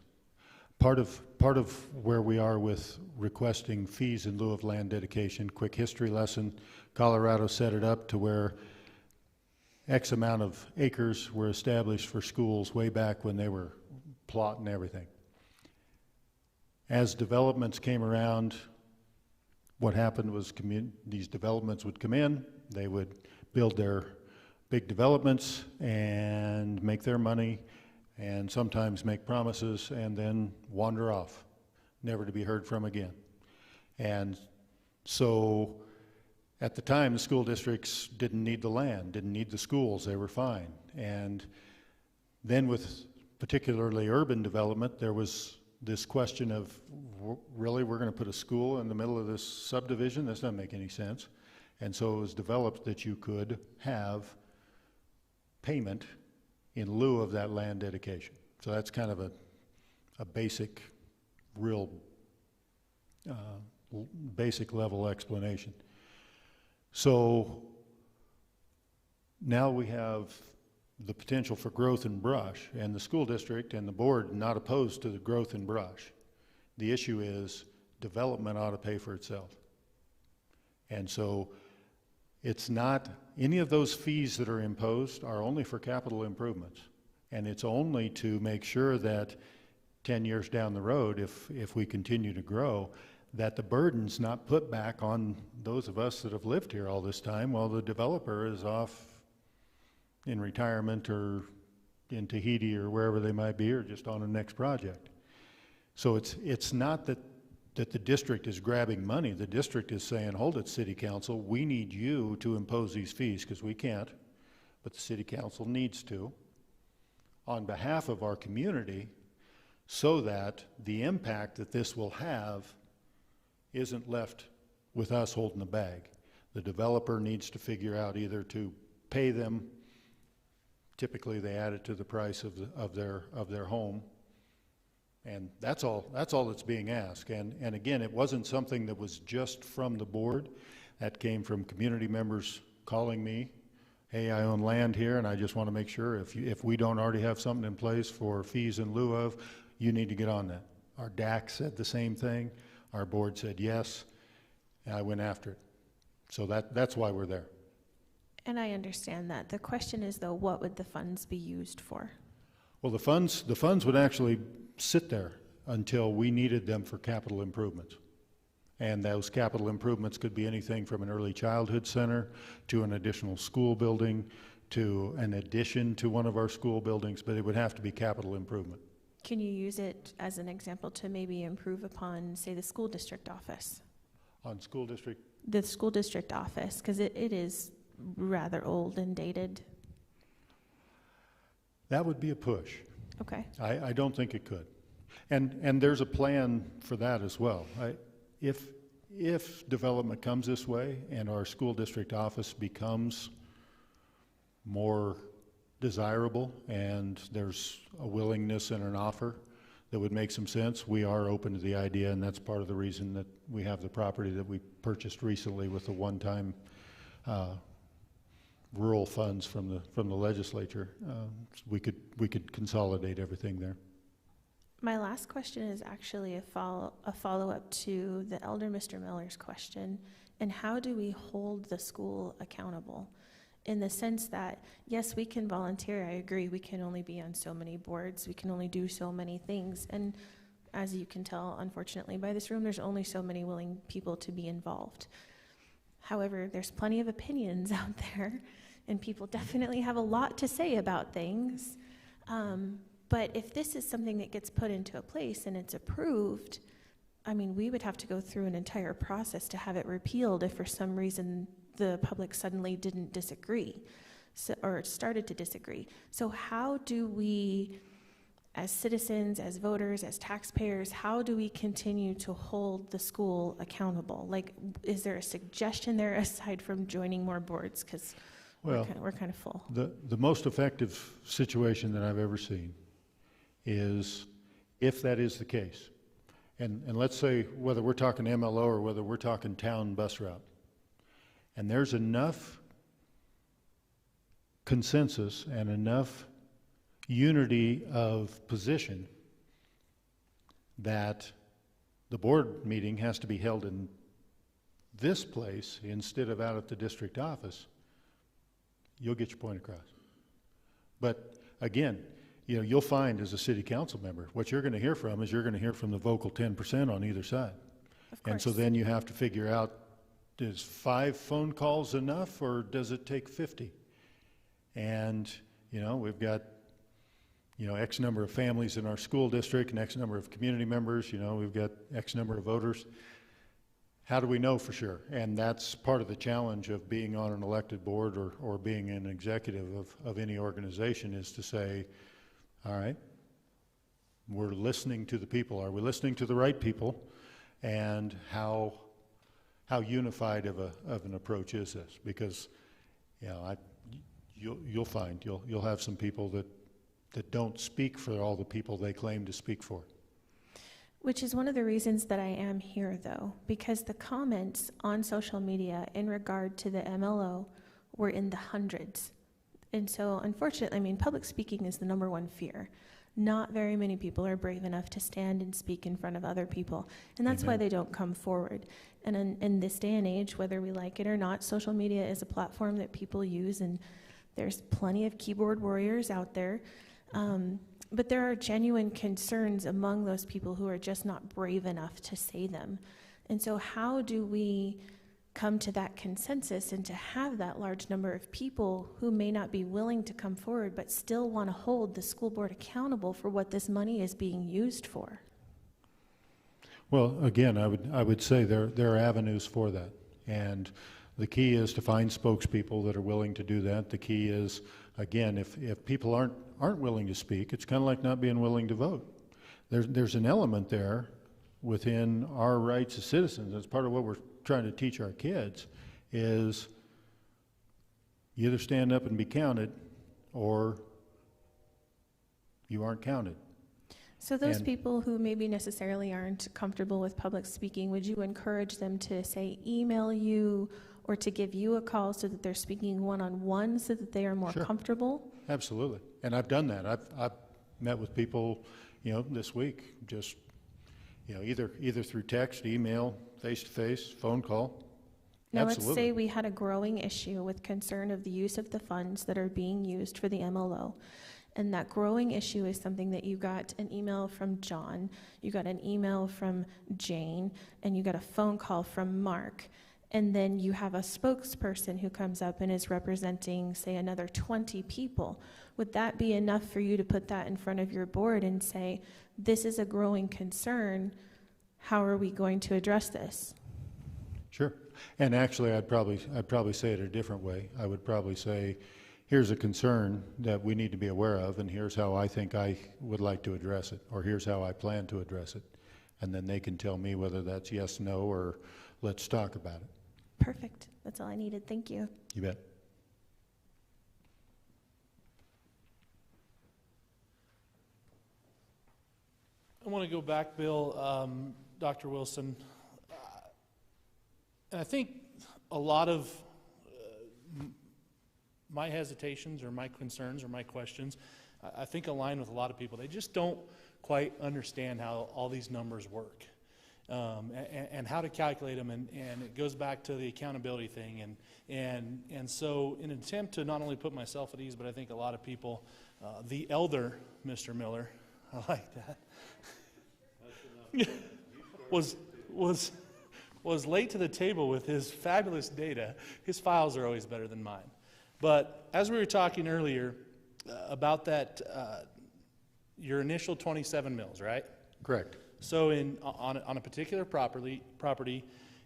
A: Part of where we are with requesting fees in lieu of land dedication, quick history lesson, Colorado set it up to where X amount of acres were established for schools way back when they were plotting everything. As developments came around, what happened was these developments would come in, they would build their big developments and make their money, and sometimes make promises and then wander off, never to be heard from again. And so at the time, the school districts didn't need the land, didn't need the schools, they were fine. And then with particularly urban development, there was this question of, really, we're going to put a school in the middle of this subdivision? That doesn't make any sense. And so it was developed that you could have payment in lieu of that land dedication. So that's kind of a basic, real basic level explanation. So now we have the potential for growth in brush, and the school district and the board not opposed to the growth in brush. The issue is development ought to pay for itself. And so it's not, any of those fees that are imposed are only for capital improvements. And it's only to make sure that 10 years down the road, if we continue to grow, that the burden's not put back on those of us that have lived here all this time while the developer is off in retirement or in Tahiti or wherever they might be, or just on the next project. So it's not that the district is grabbing money. The district is saying, hold it, city council, we need you to impose these fees, because we can't, but the city council needs to, on behalf of our community, so that the impact that this will have isn't left with us holding the bag. The developer needs to figure out either to pay them. Typically, they add it to the price of their home, and that's all that's being asked. And again, it wasn't something that was just from the board. That came from community members calling me hey, I own land here and I just want to make sure if we don't already have something in place for fees in lieu of, you need to get on that. Our DAC said the same thing. Our board said yes, and I went after it. So that's why we're there.
C: And I understand that. The question is, though, what would the funds be used for?
A: Well, the funds would actually sit there until we needed them for capital improvements. And those capital improvements could be anything from an early childhood center to an additional school building to an addition to one of our school buildings, but it would have to be capital improvement.
C: Can you use it as an example to maybe improve upon, say, the school district office?
A: On school district?
C: The school district office, because it is rather old and dated.
A: That would be a push.
C: Okay.
A: I don't think it could. And there's a plan for that as well. If development comes this way and our school district office becomes more desirable and there's a willingness and an offer that would make some sense, we are open to the idea, and that's part of the reason that we have the property that we purchased recently with the one-time rural funds from the legislature. We could consolidate everything there.
C: My last question is actually a follow-up to the elder Mr. Miller's question. And how do we hold the school accountable? In the sense that, yes, we can volunteer. I agree. We can only be on so many boards. We can only do so many things. And as you can tell, unfortunately, by this room, there's only so many willing people to be involved. However, there's plenty of opinions out there, and people definitely have a lot to say about things. But if this is something that gets put into a place and it's approved, I mean, we would have to go through an entire process to have it repealed if for some reason the public suddenly didn't disagree, or started to disagree. So how do we, as citizens, as voters, as taxpayers, how do we continue to hold the school accountable? Like, is there a suggestion there aside from joining more boards? Because we're kind of full.
A: The most effective situation that I've ever seen is if that is the case, and let's say whether we're talking MLO or whether we're talking town bus route, and there's enough consensus and enough unity of position that the board meeting has to be held in this place instead of out at the district office, you'll get your point across. But again, you'll find as a city council member, what you're going to hear from is you're going to hear from the vocal 10% on either side.
C: Of course.
A: And so then you have to figure out, is 5 phone calls enough or does it take 50? And, we've got, X number of families in our school district and X number of community members, we've got X number of voters. How do we know for sure? And that's part of the challenge of being on an elected board or being an executive of any organization, is to say, all right, we're listening to the people. Are we listening to the right people? And how unified of an approach is this? Because you'll find you'll have some people that don't speak for all the people they claim to speak for.
C: Which is one of the reasons that I am here, though, because the comments on social media in regard to the MLO were in the hundreds. And so, unfortunately, public speaking is the #1 fear. Not very many people are brave enough to stand and speak in front of other people, and that's why they don't come forward. And in this day and age, whether we like it or not, social media is a platform that people use, and there's plenty of keyboard warriors out there. But there are genuine concerns among those people who are just not brave enough to say them. And so how do we come to that consensus and to have that large number of people who may not be willing to come forward but still want to hold the school board accountable for what this money is being used for?
A: Well, again, I would say there are avenues for that. And the key is to find spokespeople that are willing to do that. The key is, again, if people aren't willing to speak, it's kind of like not being willing to vote. There's an element there within our rights as citizens. That's part of what we're trying to teach our kids, is you either stand up and be counted or you aren't counted.
C: So those people who maybe necessarily aren't comfortable with public speaking, would you encourage them to, say, email you or to give you a call so that they're speaking one-on-one so that they are more
A: Sure.
C: comfortable?
A: Absolutely. And I've done that. I've met with people, this week, just, either through text, email, face-to-face, phone call.
C: Now, let's
A: Absolutely.
C: say we had a growing issue with concern of the use of the funds that are being used for the MLO. And that growing issue is something that you got an email from John, you got an email from Jane, and you got a phone call from Mark. And then you have a spokesperson who comes up and is representing, say, another 20 people. Would that be enough for you to put that in front of your board and say, this is a growing concern, how are we going to address this?
A: Sure. And actually, I'd probably say it a different way. I would probably say, here's a concern that we need to be aware of, and here's how I think I would like to address it, or here's how I plan to address it. And then they can tell me whether that's yes, no, or let's talk about it.
C: Perfect. That's all I needed. Thank you.
A: You bet.
B: I want to go back, Bill, Dr. Wilson. And I think a lot of my hesitations or my concerns or my questions, I think align with a lot of people. They just don't quite understand how all these numbers work and how to calculate them. And it goes back to the accountability thing. And so in an attempt to not only put myself at ease, but I think a lot of people, the elder Mr. Miller, I like that, was late to the table with his fabulous data. His files are always better than mine. But as we were talking earlier about that, your initial 27 mills, right?
A: Correct.
B: So on a particular property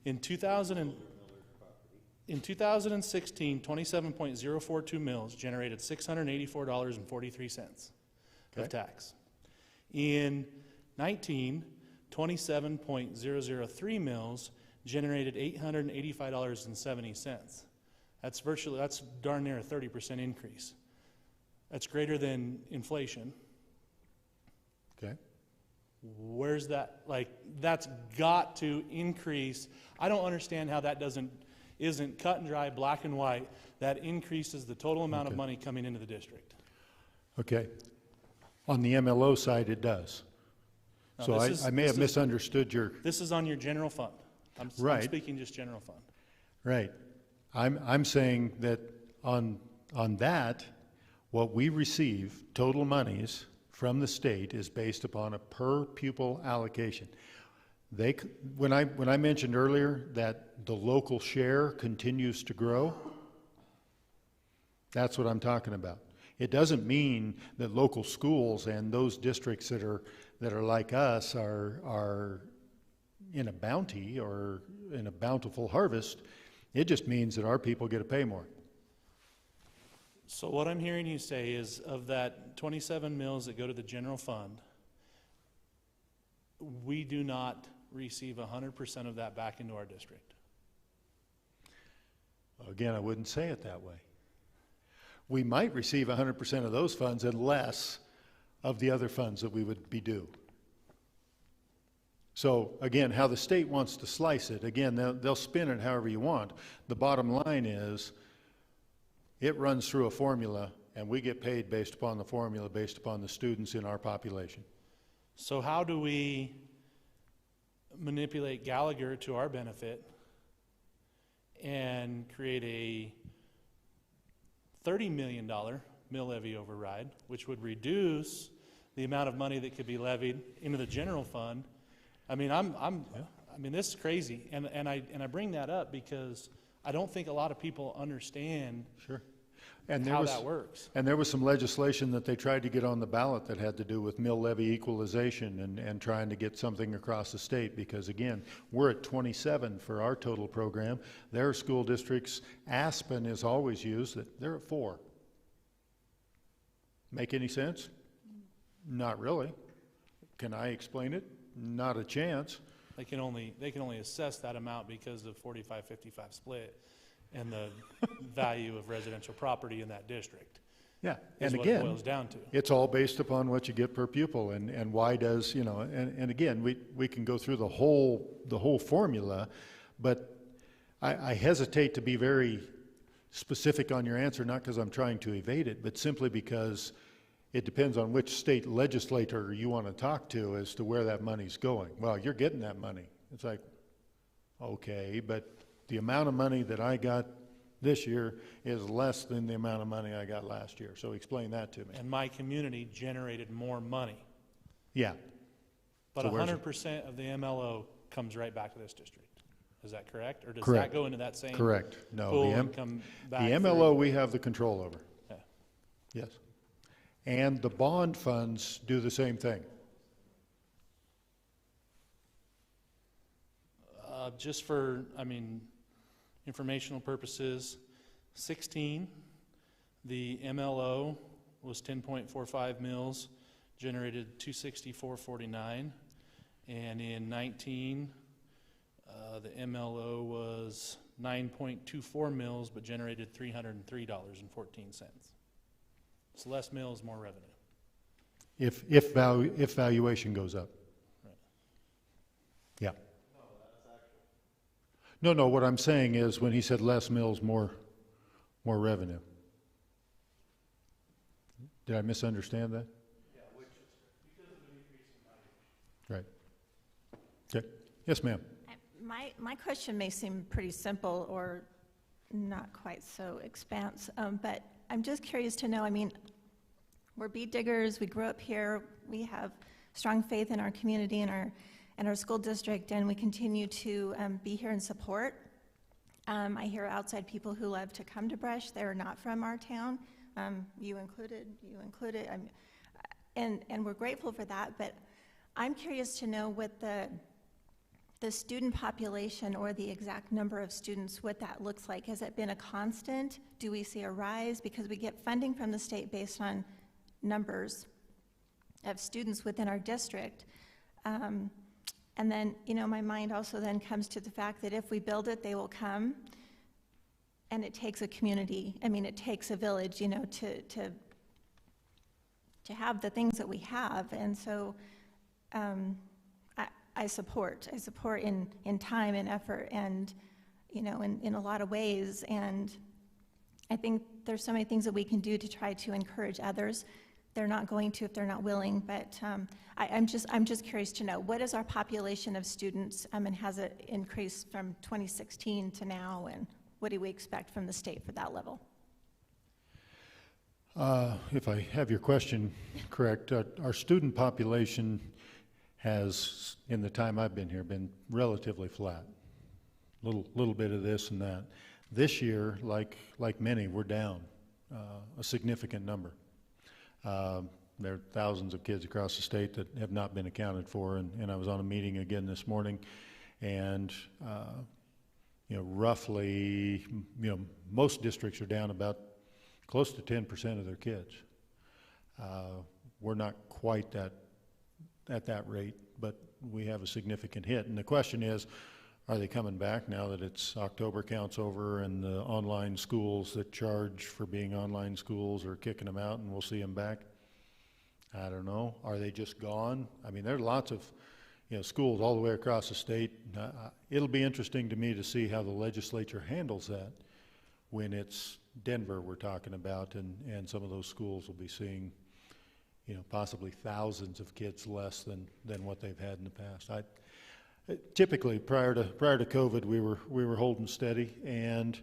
B: in 2016, 27.042 mills generated $684.43 of tax. In 19, 27.003 mills generated $885.70. That's darn near a 30% increase. That's greater than inflation.
A: Okay.
B: Where's that? Like, that's got to increase. I don't understand how that isn't cut and dry, black and white. That increases the total amount of money coming into the district.
A: Okay. On the MLO side, it does.
B: Now,
A: So I may have misunderstood your,
B: This is on your general fund. I'm
A: Right.
B: speaking just general fund.
A: right. I'm saying that on that, what we receive, total monies from the state, is based upon a per pupil allocation. When I mentioned earlier that the local share continues to grow, that's what I'm talking about. It doesn't mean that local schools and those districts that are like us are in a bounty or in a bountiful harvest. It just means that our people get to pay more.
B: So what I'm hearing you say is, of that 27 mills that go to the general fund, we do not receive 100% of that back into our district.
A: Again, I wouldn't say it that way. We might receive 100% of those funds and less of the other funds that we would be due. So again, how the state wants to slice it, again, they'll spin it however you want. The bottom line is, it runs through a formula, and we get paid based upon the formula, based upon the students in our population.
B: So how do we manipulate Gallagher to our benefit and create a $30 million mill levy override, which would reduce the amount of money that could be levied into the general fund? I mean, I mean, this is crazy, and I bring that up because I don't think a lot of people understand
A: Sure. And
B: how that works.
A: And there was some legislation that they tried to get on the ballot that had to do with mill levy equalization and trying to get something across the state, because again, we're at 27 for our total program. Their school districts, Aspen is always used, they're at 4. Make any sense? Not really. Can I explain it? Not a chance.
B: They can only assess that amount because of 45-55 split and the value of residential property in that district.
A: Yeah,
B: Is
A: and
B: what it
A: again,
B: boils down to.
A: it's all based upon what you get per pupil, and why does, and again, we can go through the whole formula, but I hesitate to be very specific on your answer, not because I'm trying to evade it, but simply because it depends on which state legislator you want to talk to as to where that money's going. Well, you're getting that money. It's like, okay, but the amount of money that I got this year is less than the amount of money I got last year. So explain that to me.
B: And my community generated more money.
A: Yeah.
B: But
A: So where's it?
B: 100% of the MLO comes right back to this district. Is that correct? Or does
A: Correct.
B: that go into that same
A: Correct. No,
B: pool
A: the
B: and come back?
A: The
B: through?
A: MLO we have the control over.
B: Yeah.
A: Yes. And the bond funds do the same thing.
B: Just for, informational purposes, 16, the MLO was 10.45 mils, generated 264.49, and in 19, the MLO was 9.24 mils, but generated $303.14. So less mills, more revenue.
A: If valuation goes up.
B: Right.
A: Yeah. No, what I'm saying is when he said less mills, more revenue. Did I misunderstand that? Yeah, which is because of an increase in valuation. Right. Okay. Yes, ma'am.
H: My question may seem pretty simple or not quite so expansive, but I'm just curious to know, we're bead diggers, we grew up here, we have strong faith in our community and our school district, and we continue to be here and support. I hear outside people who love to come to Brush, they're not from our town, you included, and we're grateful for that, but I'm curious to know what the student population or the exact number of students, what that looks like. Has it been a constant? Do we see a rise? Because we get funding from the state based on numbers of students within our district. And then, my mind also then comes to the fact that if we build it, they will come. And it takes a community, it takes a village, to have the things that we have. And so, I support in time and effort and, in a lot of ways. And I think there's so many things that we can do to try to encourage others. They're not going to if they're not willing, but I'm just curious to know, what is our population of students, and has it increased from 2016 to now, and what do we expect from the state for that level?
A: If I have your question correct, our student population has, in the time I've been here, been relatively flat. Little bit of this and that. This year, like many, we're down a significant number. There are thousands of kids across the state that have not been accounted for, and I was on a meeting again this morning, and roughly, most districts are down about close to 10% of their kids. We're not quite at that rate, but we have a significant hit. And the question is, are they coming back now that it's October counts over and the online schools that charge for being online schools are kicking them out and we'll see them back? I don't know. Are they just gone? There are lots of schools all the way across the state. It'll be interesting to me to see how the legislature handles that when it's Denver we're talking about, and some of those schools will be seeing possibly thousands of kids less than what they've had in the past. Typically, prior to COVID, we were holding steady, and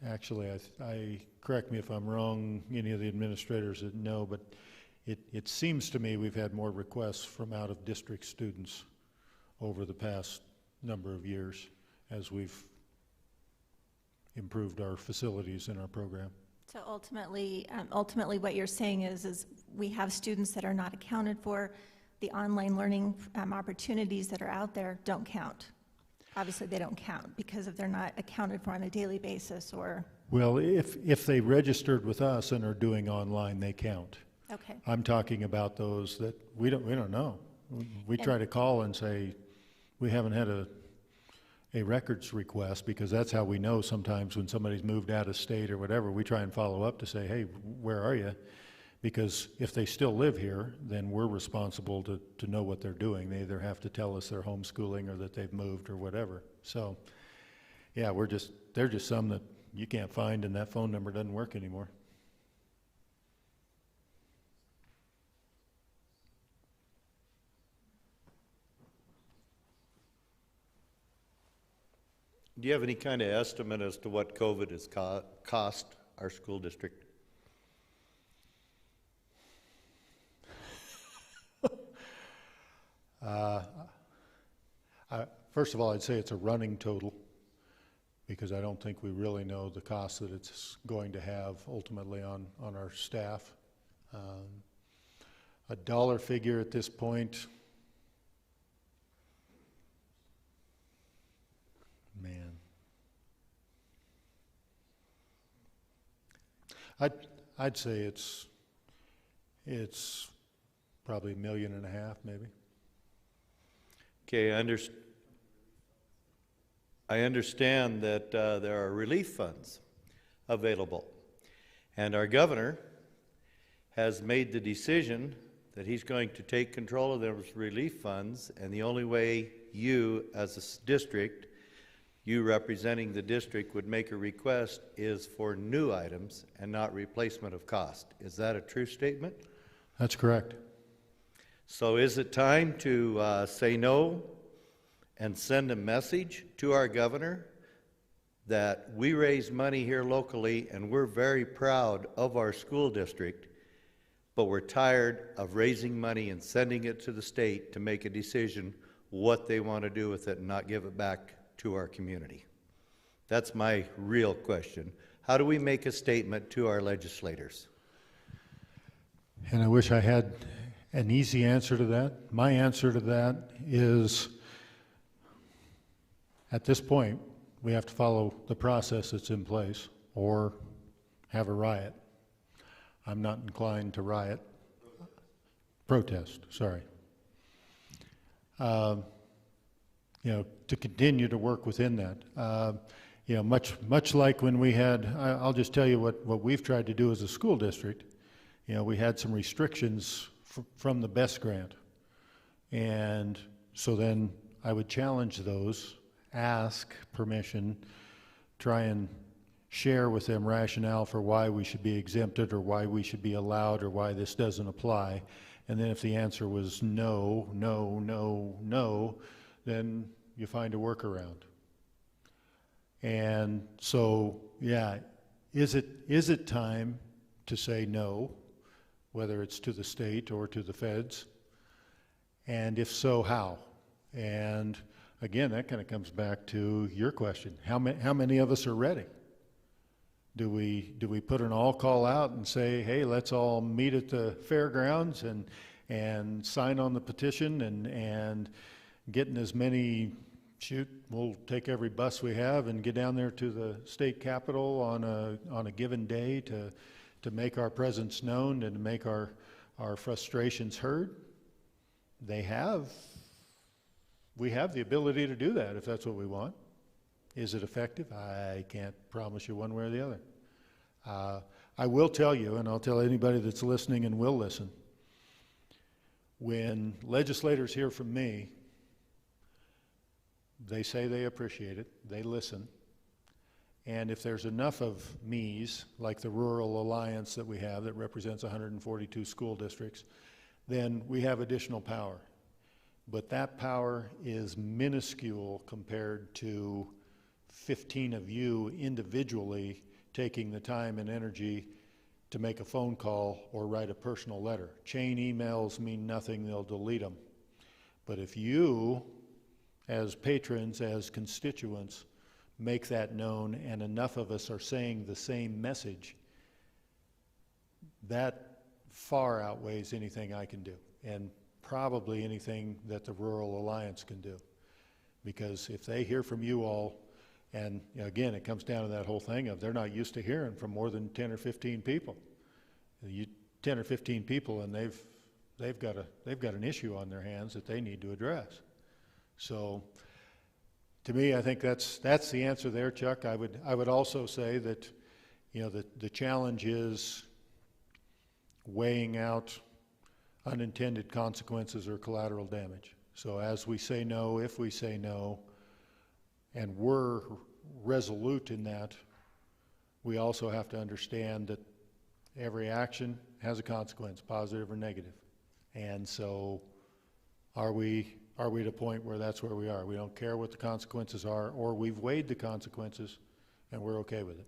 A: actually, I correct me if I'm wrong, any of the administrators that know, but it seems to me we've had more requests from out-of-district students over the past number of years as we've improved our facilities in our program.
H: So ultimately, what you're saying is we have students that are not accounted for. The online learning opportunities that are out there don't count. Obviously, they don't count because if they're not accounted for on a daily basis or...
A: Well, if they registered with us and are doing online, they count.
H: Okay.
A: I'm talking about those that we don't know. We try to call and say, we haven't had a records request, because that's how we know sometimes when somebody's moved out of state or whatever. We try and follow up to say, hey, where are you? Because if they still live here, then we're responsible to know what they're doing. They either have to tell us they're homeschooling or that they've moved or whatever. So, yeah, they're just some that you can't find, and that phone number doesn't work anymore.
D: Do you have any kind of estimate as to what COVID has cost our school district?
A: First of all, I'd say it's a running total, because I don't think we really know the cost that it's going to have ultimately on our staff. A dollar figure at this point, man. I'd say it's probably $1.5 million, maybe.
D: Okay, I understand that there are relief funds available, and our governor has made the decision that he's going to take control of those relief funds, and the only way you, as a district, you representing the district, would make a request is for new items and not replacement of cost. Is that a true statement?
A: That's correct.
D: So is it time to say no and send a message to our governor that we raise money here locally and we're very proud of our school district, but we're tired of raising money and sending it to the state to make a decision what they want to do with it and not give it back to our community? That's my real question. How do we make a statement to our legislators?
A: And I wish I had an easy answer to that. My answer to that is, at this point, we have to follow the process that's in place or have a riot. I'm not inclined to riot. Protest, sorry. To continue to work within that. Much like when we had, I'll just tell you what we've tried to do as a school district. We had some restrictions from the BEST grant. And so then I would challenge those, ask permission, try and share with them rationale for why we should be exempted or why we should be allowed or why this doesn't apply. And then if the answer was no, no, no, no, then you find a workaround. And so, yeah, is it time to say no, whether it's to the state or to the feds? And if so, how? And again, that kind of comes back to your question. How many of us are ready? Do we put an all call out and say, hey, let's all meet at the fairgrounds and sign on the petition and getting as many, we'll take every bus we have and get down there to the state capitol on a given day to make our presence known and to make our frustrations heard? We have the ability to do that if that's what we want. Is it effective? I can't promise you one way or the other. I will tell you, and I'll tell anybody that's listening and will listen, when legislators hear from me, they say they appreciate it, they listen, and if there's enough of me's, like the Rural Alliance that we have that represents 142 school districts, then we have additional power. But that power is minuscule compared to 15 of you individually taking the time and energy to make a phone call or write a personal letter. Chain emails mean nothing, they'll delete them. But if you, as patrons, as constituents, make that known and enough of us are saying the same message, that far outweighs anything I can do, and probably anything that the Rural Alliance can do. Because if they hear from you all, and again, it comes down to that whole thing of they're not used to hearing from more than 10 or 15 people. 10 or 15 people, and they've got an issue on their hands that they need to address. So, to me, I think that's the answer there, Chuck. I would also say that, the challenge is weighing out unintended consequences or collateral damage. So as we say no, if we say no, and we're resolute in that, we also have to understand that every action has a consequence, positive or negative. And so are we at a point where that's where we are? We don't care what the consequences are, or we've weighed the consequences and we're okay with it.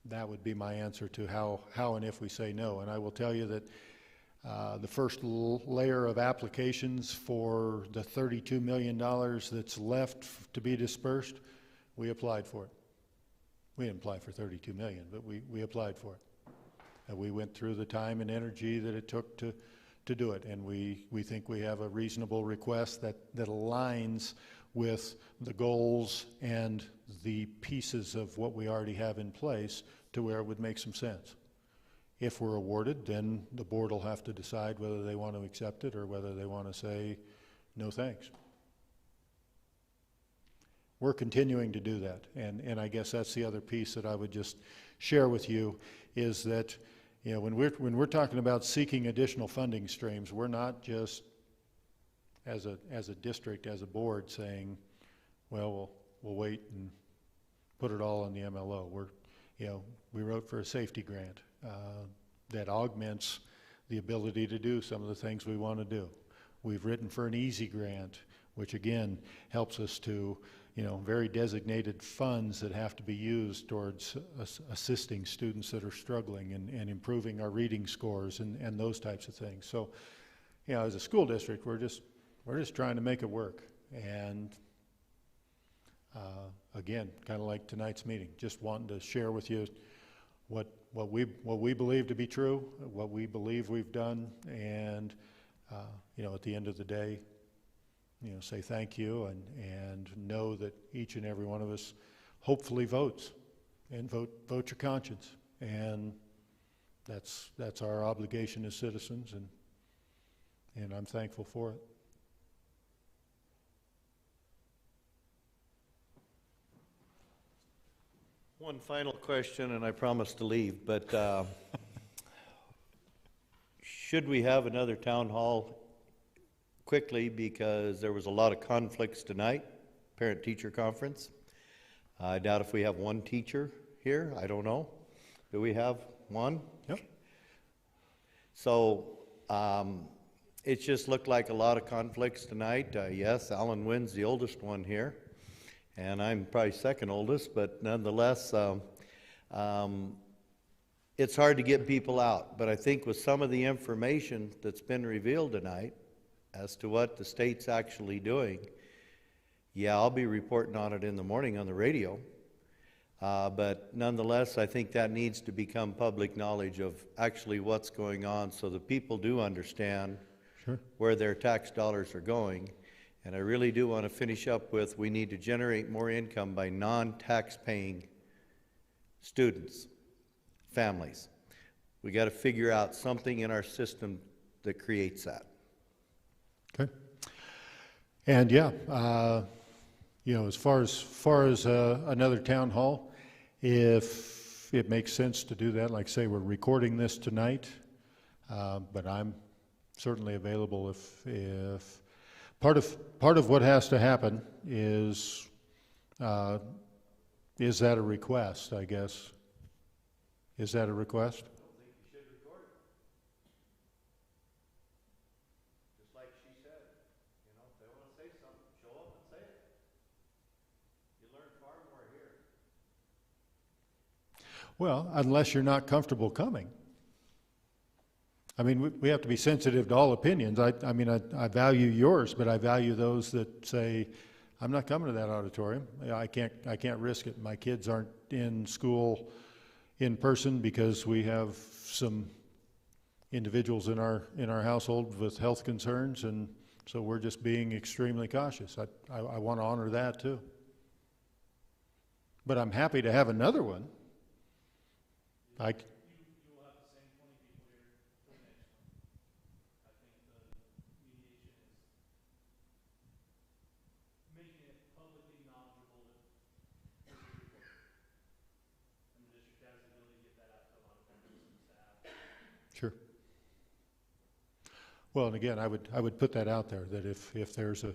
A: That would be my answer to how and if we say no. And I will tell you that the first layer of applications for the $32 million that's left to be dispersed, we applied for it. We didn't apply for $32 million, but we applied for it. And we went through the time and energy that it took to do it. And we think we have a reasonable request that aligns with the goals and the pieces of what we already have in place to where it would make some sense. If we're awarded, then the board will have to decide whether they want to accept it or whether they want to say, no thanks. We're continuing to do that. And I guess that's the other piece that I would just share with you is that, you know, when we're talking about seeking additional funding streams, we're not just as a district, as a board saying, well, we'll wait and put it all on the MLO. We wrote for a safety grant that augments the ability to do some of the things we want to do. We've written for an easy grant, which again helps us to, very designated funds that have to be used towards assisting students that are struggling and improving our reading scores and those types of things. So, as a school district, we're just trying to make it work. And again, kind of like tonight's meeting, just wanting to share with you what we believe to be true, what we believe we've done, and at the end of the day, say thank you and know that each and every one of us hopefully votes and vote your conscience, and that's our obligation as citizens, and I'm thankful for it.
D: One final question, and I promise to leave, but should we have another town hall quickly, because there was a lot of conflicts tonight, parent-teacher conference. I doubt if we have one teacher here. I don't know. Do we have one?
A: Yep.
D: So it just looked like a lot of conflicts tonight. Yes, Alan Wynn's the oldest one here, and I'm probably second oldest, but nonetheless, it's hard to get people out. But I think with some of the information that's been revealed tonight as to what the state's actually doing, yeah, I'll be reporting on it in the morning on the radio. But nonetheless, I think that needs to become public knowledge of actually what's going on, so that people do understand where their tax dollars are going. And I really do want to finish up with, we need to generate more income by non-tax paying students, families. We got to figure out something in our system that creates that.
A: Okay. And yeah, as far as another town hall, if it makes sense to do that, like say we're recording this tonight, but I'm certainly available if part of what has to happen is that a request, I guess? Is that a request? Well, unless you're not comfortable coming. I mean, we have to be sensitive to all opinions. I value yours, but I value those that say, I'm not coming to that auditorium. I can't risk it. My kids aren't in school in person because we have some individuals in our household with health concerns, and so we're just being extremely cautious. I want to honor that too. But I'm happy to have another one. You will have the same 20 people here for the next one. I think the mediation is making it publicly knowledgeable that this is recorded. And the district has the ability to get that out to a lot of members and staff. Well, and again, I would put that out there, that if there's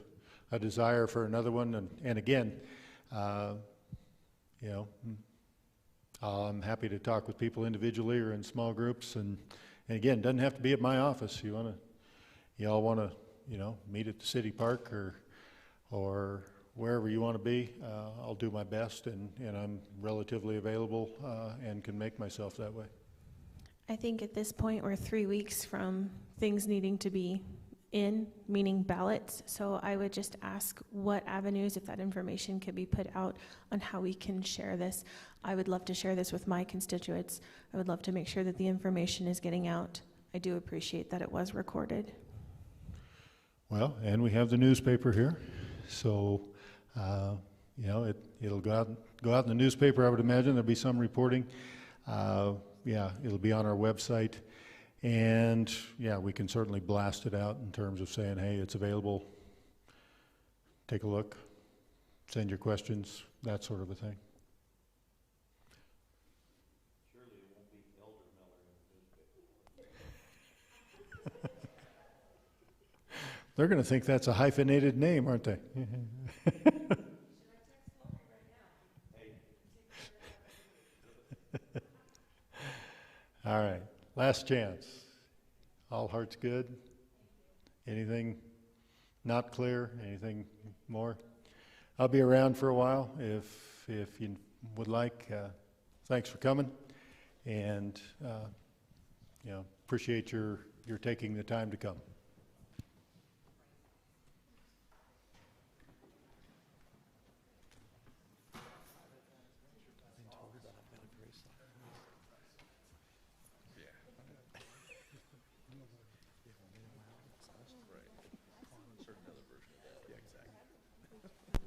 A: a desire for another one, and again, you know, I'm happy to talk with people individually or in small groups, and again, doesn't have to be at my office. Y'all wanna, you know, meet at the city park or wherever you want to be, I'll do my best, and I'm relatively available and can make myself that way.
C: I think at this point, we're 3 weeks from things needing to be in, meaning ballots. So I would just ask what avenues, if that information could be put out on how we can share this. I would love to share this with my constituents. I would love to make sure that the information is getting out. I do appreciate that it was recorded.
A: Well, and we have the newspaper here, so you know, it'll go out in the newspaper. I would imagine there'll be some reporting. Yeah, it'll be on our website, and yeah, we can certainly blast it out in terms of saying, hey, it's available. Take a look, send your questions, that sort of a thing.
D: Surely it won't be Elder Miller in the newspaper.
A: They're going to think that's a hyphenated name, aren't they? All right, last chance. All hearts good? Anything not clear? Anything more? I'll be around for a while if you would like. Thanks for coming, and you know, appreciate your taking the time to come.